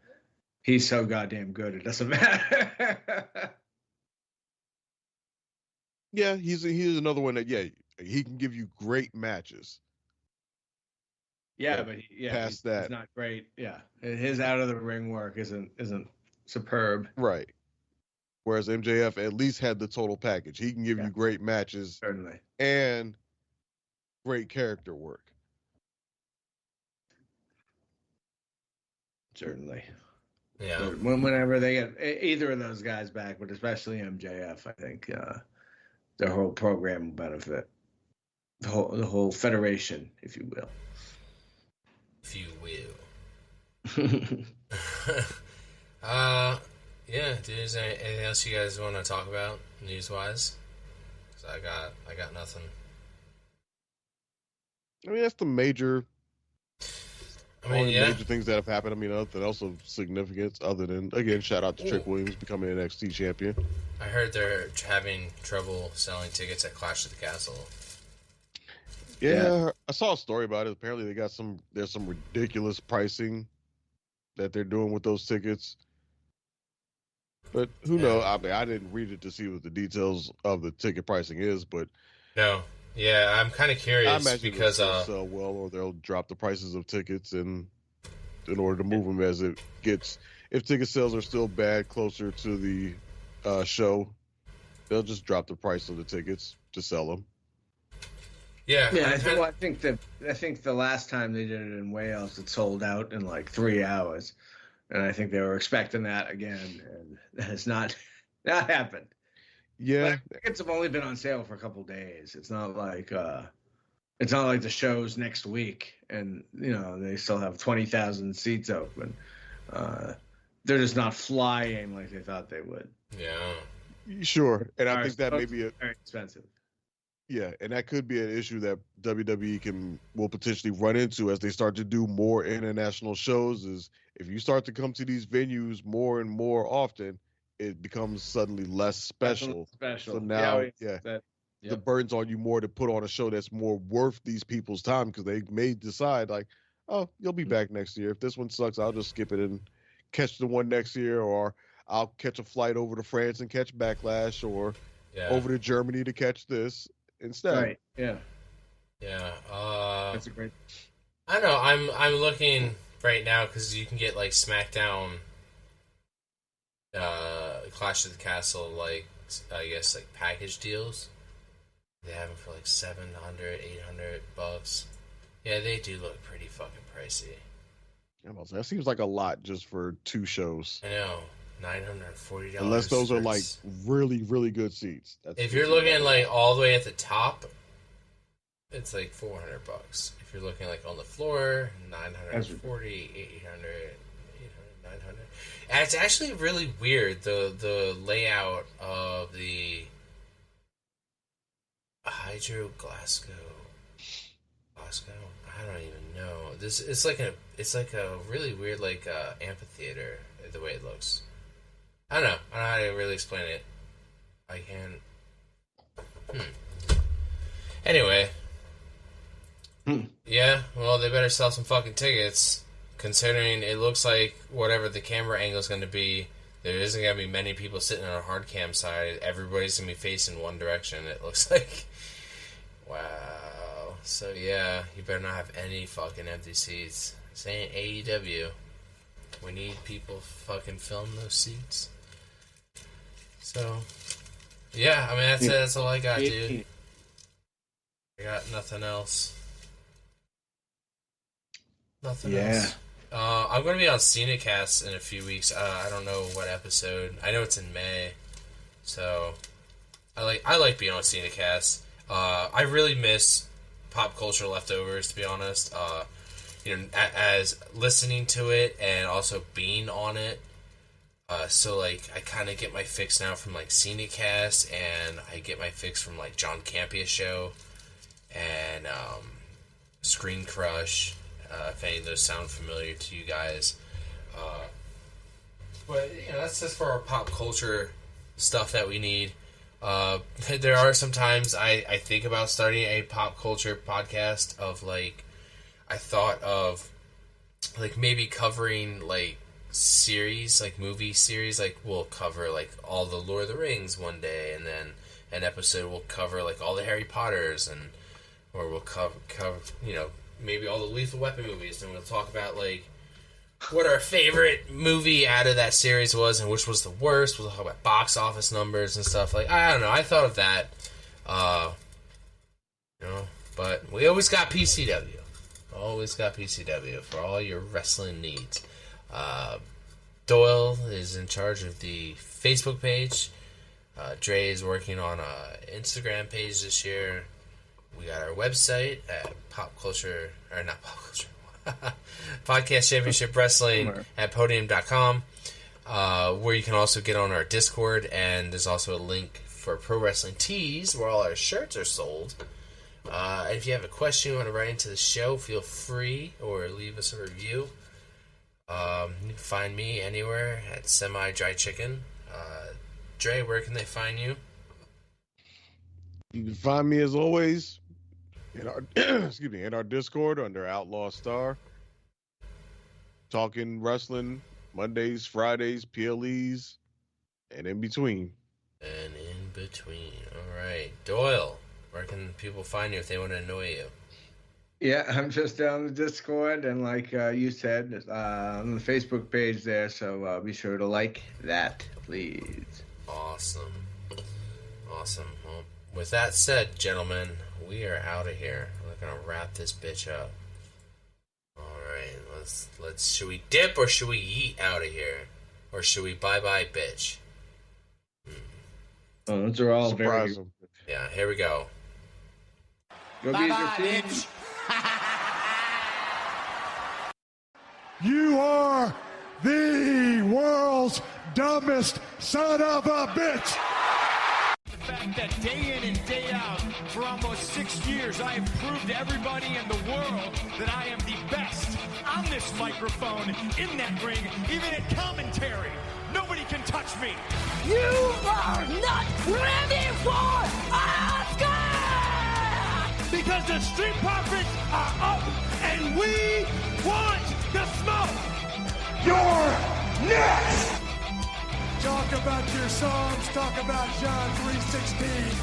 he's so goddamn good it doesn't matter. Yeah, he's another one that he can give you great matches. Yeah, but he's not great. Yeah, his out of the ring work isn't superb. Right. Whereas MJF at least had the total package. He can give you great matches, certainly, and great character work. Certainly. Yeah. But whenever they get either of those guys back, but especially MJF, I think the whole program will benefit. The whole federation, if you will. If you will. Yeah, dude, is there anything else you guys want to talk about, news-wise? 'Cause I got nothing. I mean, that's the major. Only yeah. major things that have happened. I mean, nothing else of significance other than, again, shout out to Trick Williams becoming NXT champion. I heard they're having trouble selling tickets at Clash of the Castle. Yeah, I saw a story about it. Apparently, there's some ridiculous pricing that they're doing with those tickets. But who knows? I mean, I didn't read it to see what the details of the ticket pricing is, but no, yeah, I'm kind of curious I imagine because they'll sell well, or they'll drop the prices of tickets in order to move them as it gets. If ticket sales are still bad closer to the show, they'll just drop the price of the tickets to sell them. Yeah, I think the last time they did it in Wales, it sold out in like 3 hours, and I think they were expecting that again, and that has not happened. Yeah, but tickets have only been on sale for a couple days. It's not like the show's next week, and they still have 20,000 seats open. They're just not flying like they thought they would. Yeah, sure, and I think that may be very expensive. Yeah, and that could be an issue that WWE will potentially run into as they start to do more international shows. Is if you start to come to these venues more and more often, it becomes suddenly less special. So now, the burden's on you more to put on a show that's more worth these people's time, because they may decide like, oh, you'll be back next year. If this one sucks, I'll just skip it and catch the one next year, or I'll catch a flight over to France and catch Backlash, or over to Germany to catch this instead. Right. Yeah. Yeah. That's a great. I don't know. I'm looking right now because you can get like SmackDown, Clash of the Castle, like I guess like package deals. They have them for like $700, $800. Yeah, they do look pretty fucking pricey. That seems like a lot just for 2 shows. I know. $940. Unless those are like really, really good seats. If you're looking like all the way at the top, it's like $400. If you're looking like on the floor, 940, 800, 900. And it's actually really weird, the layout of the Hydro Glasgow. I don't even know. It's like a really weird like amphitheater the way it looks. I don't know how to really explain it. I can. Anyway. Yeah, well, they better sell some fucking tickets, considering it looks like whatever the camera angle is going to be, there isn't going to be many people sitting on a hard cam side. Everybody's going to be facing one direction, it looks like. Wow. So, yeah, you better not have any fucking empty seats. This ain't AEW. We need people fucking film those seats. So, yeah, I mean, that's all I got, dude. I got nothing else. Nothing else. I'm going to be on Cinecast in a few weeks. I don't know what episode. I know it's in May. So, I like being on Cinecast. I really miss Pop Culture Leftovers, to be honest. As listening to it and also being on it. So, like, I kind of get my fix now from, like, Cinecast, and I get my fix from, like, John Campia's show, and Screen Crush, if any of those sound familiar to you guys. But, that's just for our pop culture stuff that we need. There are some times I think about starting a pop culture podcast of, like, I thought of, like, maybe covering, like, series, like movie series, like we'll cover like all the Lord of the Rings one day, and then an episode we'll cover like all the Harry Potters, or we'll cover maybe all the Lethal Weapon movies, and we'll talk about like what our favorite movie out of that series was and which was the worst. We'll talk about box office numbers and stuff. Like, I don't know, I thought of that, but we always got PCW. Always got PCW for all your wrestling needs. Doyle is in charge of the Facebook page. Dre is working on an Instagram page this year. We got our website at Podcast Championship Wrestling at podium.com, where you can also get on our Discord, and there's also a link for Pro Wrestling Tees, where all our shirts are sold. And if you have a question you want to write into the show, feel free, or leave us a review. You can find me anywhere at Semi Dry Chicken. Dre, where can they find you? You can find me as always in our in our Discord under Outlaw Star. Talking wrestling Mondays, Fridays, PLEs, and in between. And in between. All right, Doyle, where can people find you if they want to annoy you? Yeah, I'm just on the Discord, and like you said, on the Facebook page there, so be sure to like that, please. Awesome. Well, with that said, gentlemen, we are out of here. We're gonna wrap this bitch up. All right, let's. Should we dip or should we yeet out of here, or should we bye bitch? Oh, those are all Surprise very. them. Yeah, here we go. Go be your team. You are the world's dumbest son of a bitch. The fact that day in and day out, for almost 6 years, I have proved to everybody in the world that I am the best on this microphone, in that ring, even at commentary. Nobody can touch me. You are not ready for Oscar! Because the Street Profits are up and we want the smoke. You're next. Talk about your songs. Talk about John 3:16.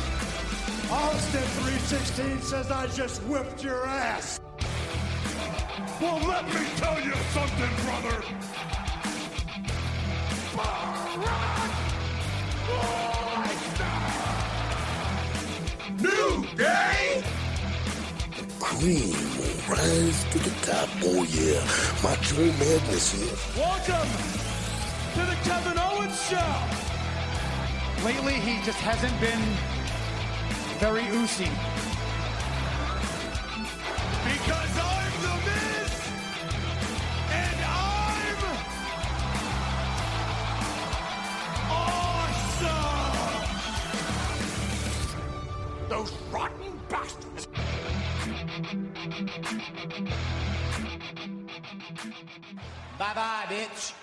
Austin 3:16 says I just whipped your ass. Well, let me tell you something, brother. New day. Cream will rise to the top. Oh yeah, my true madness here. Welcome to the Kevin Owens Show. Lately, he just hasn't been very oozy. Because I'm the Miz, and I'm awesome. Those rotten bastards. Bye-bye, bitch.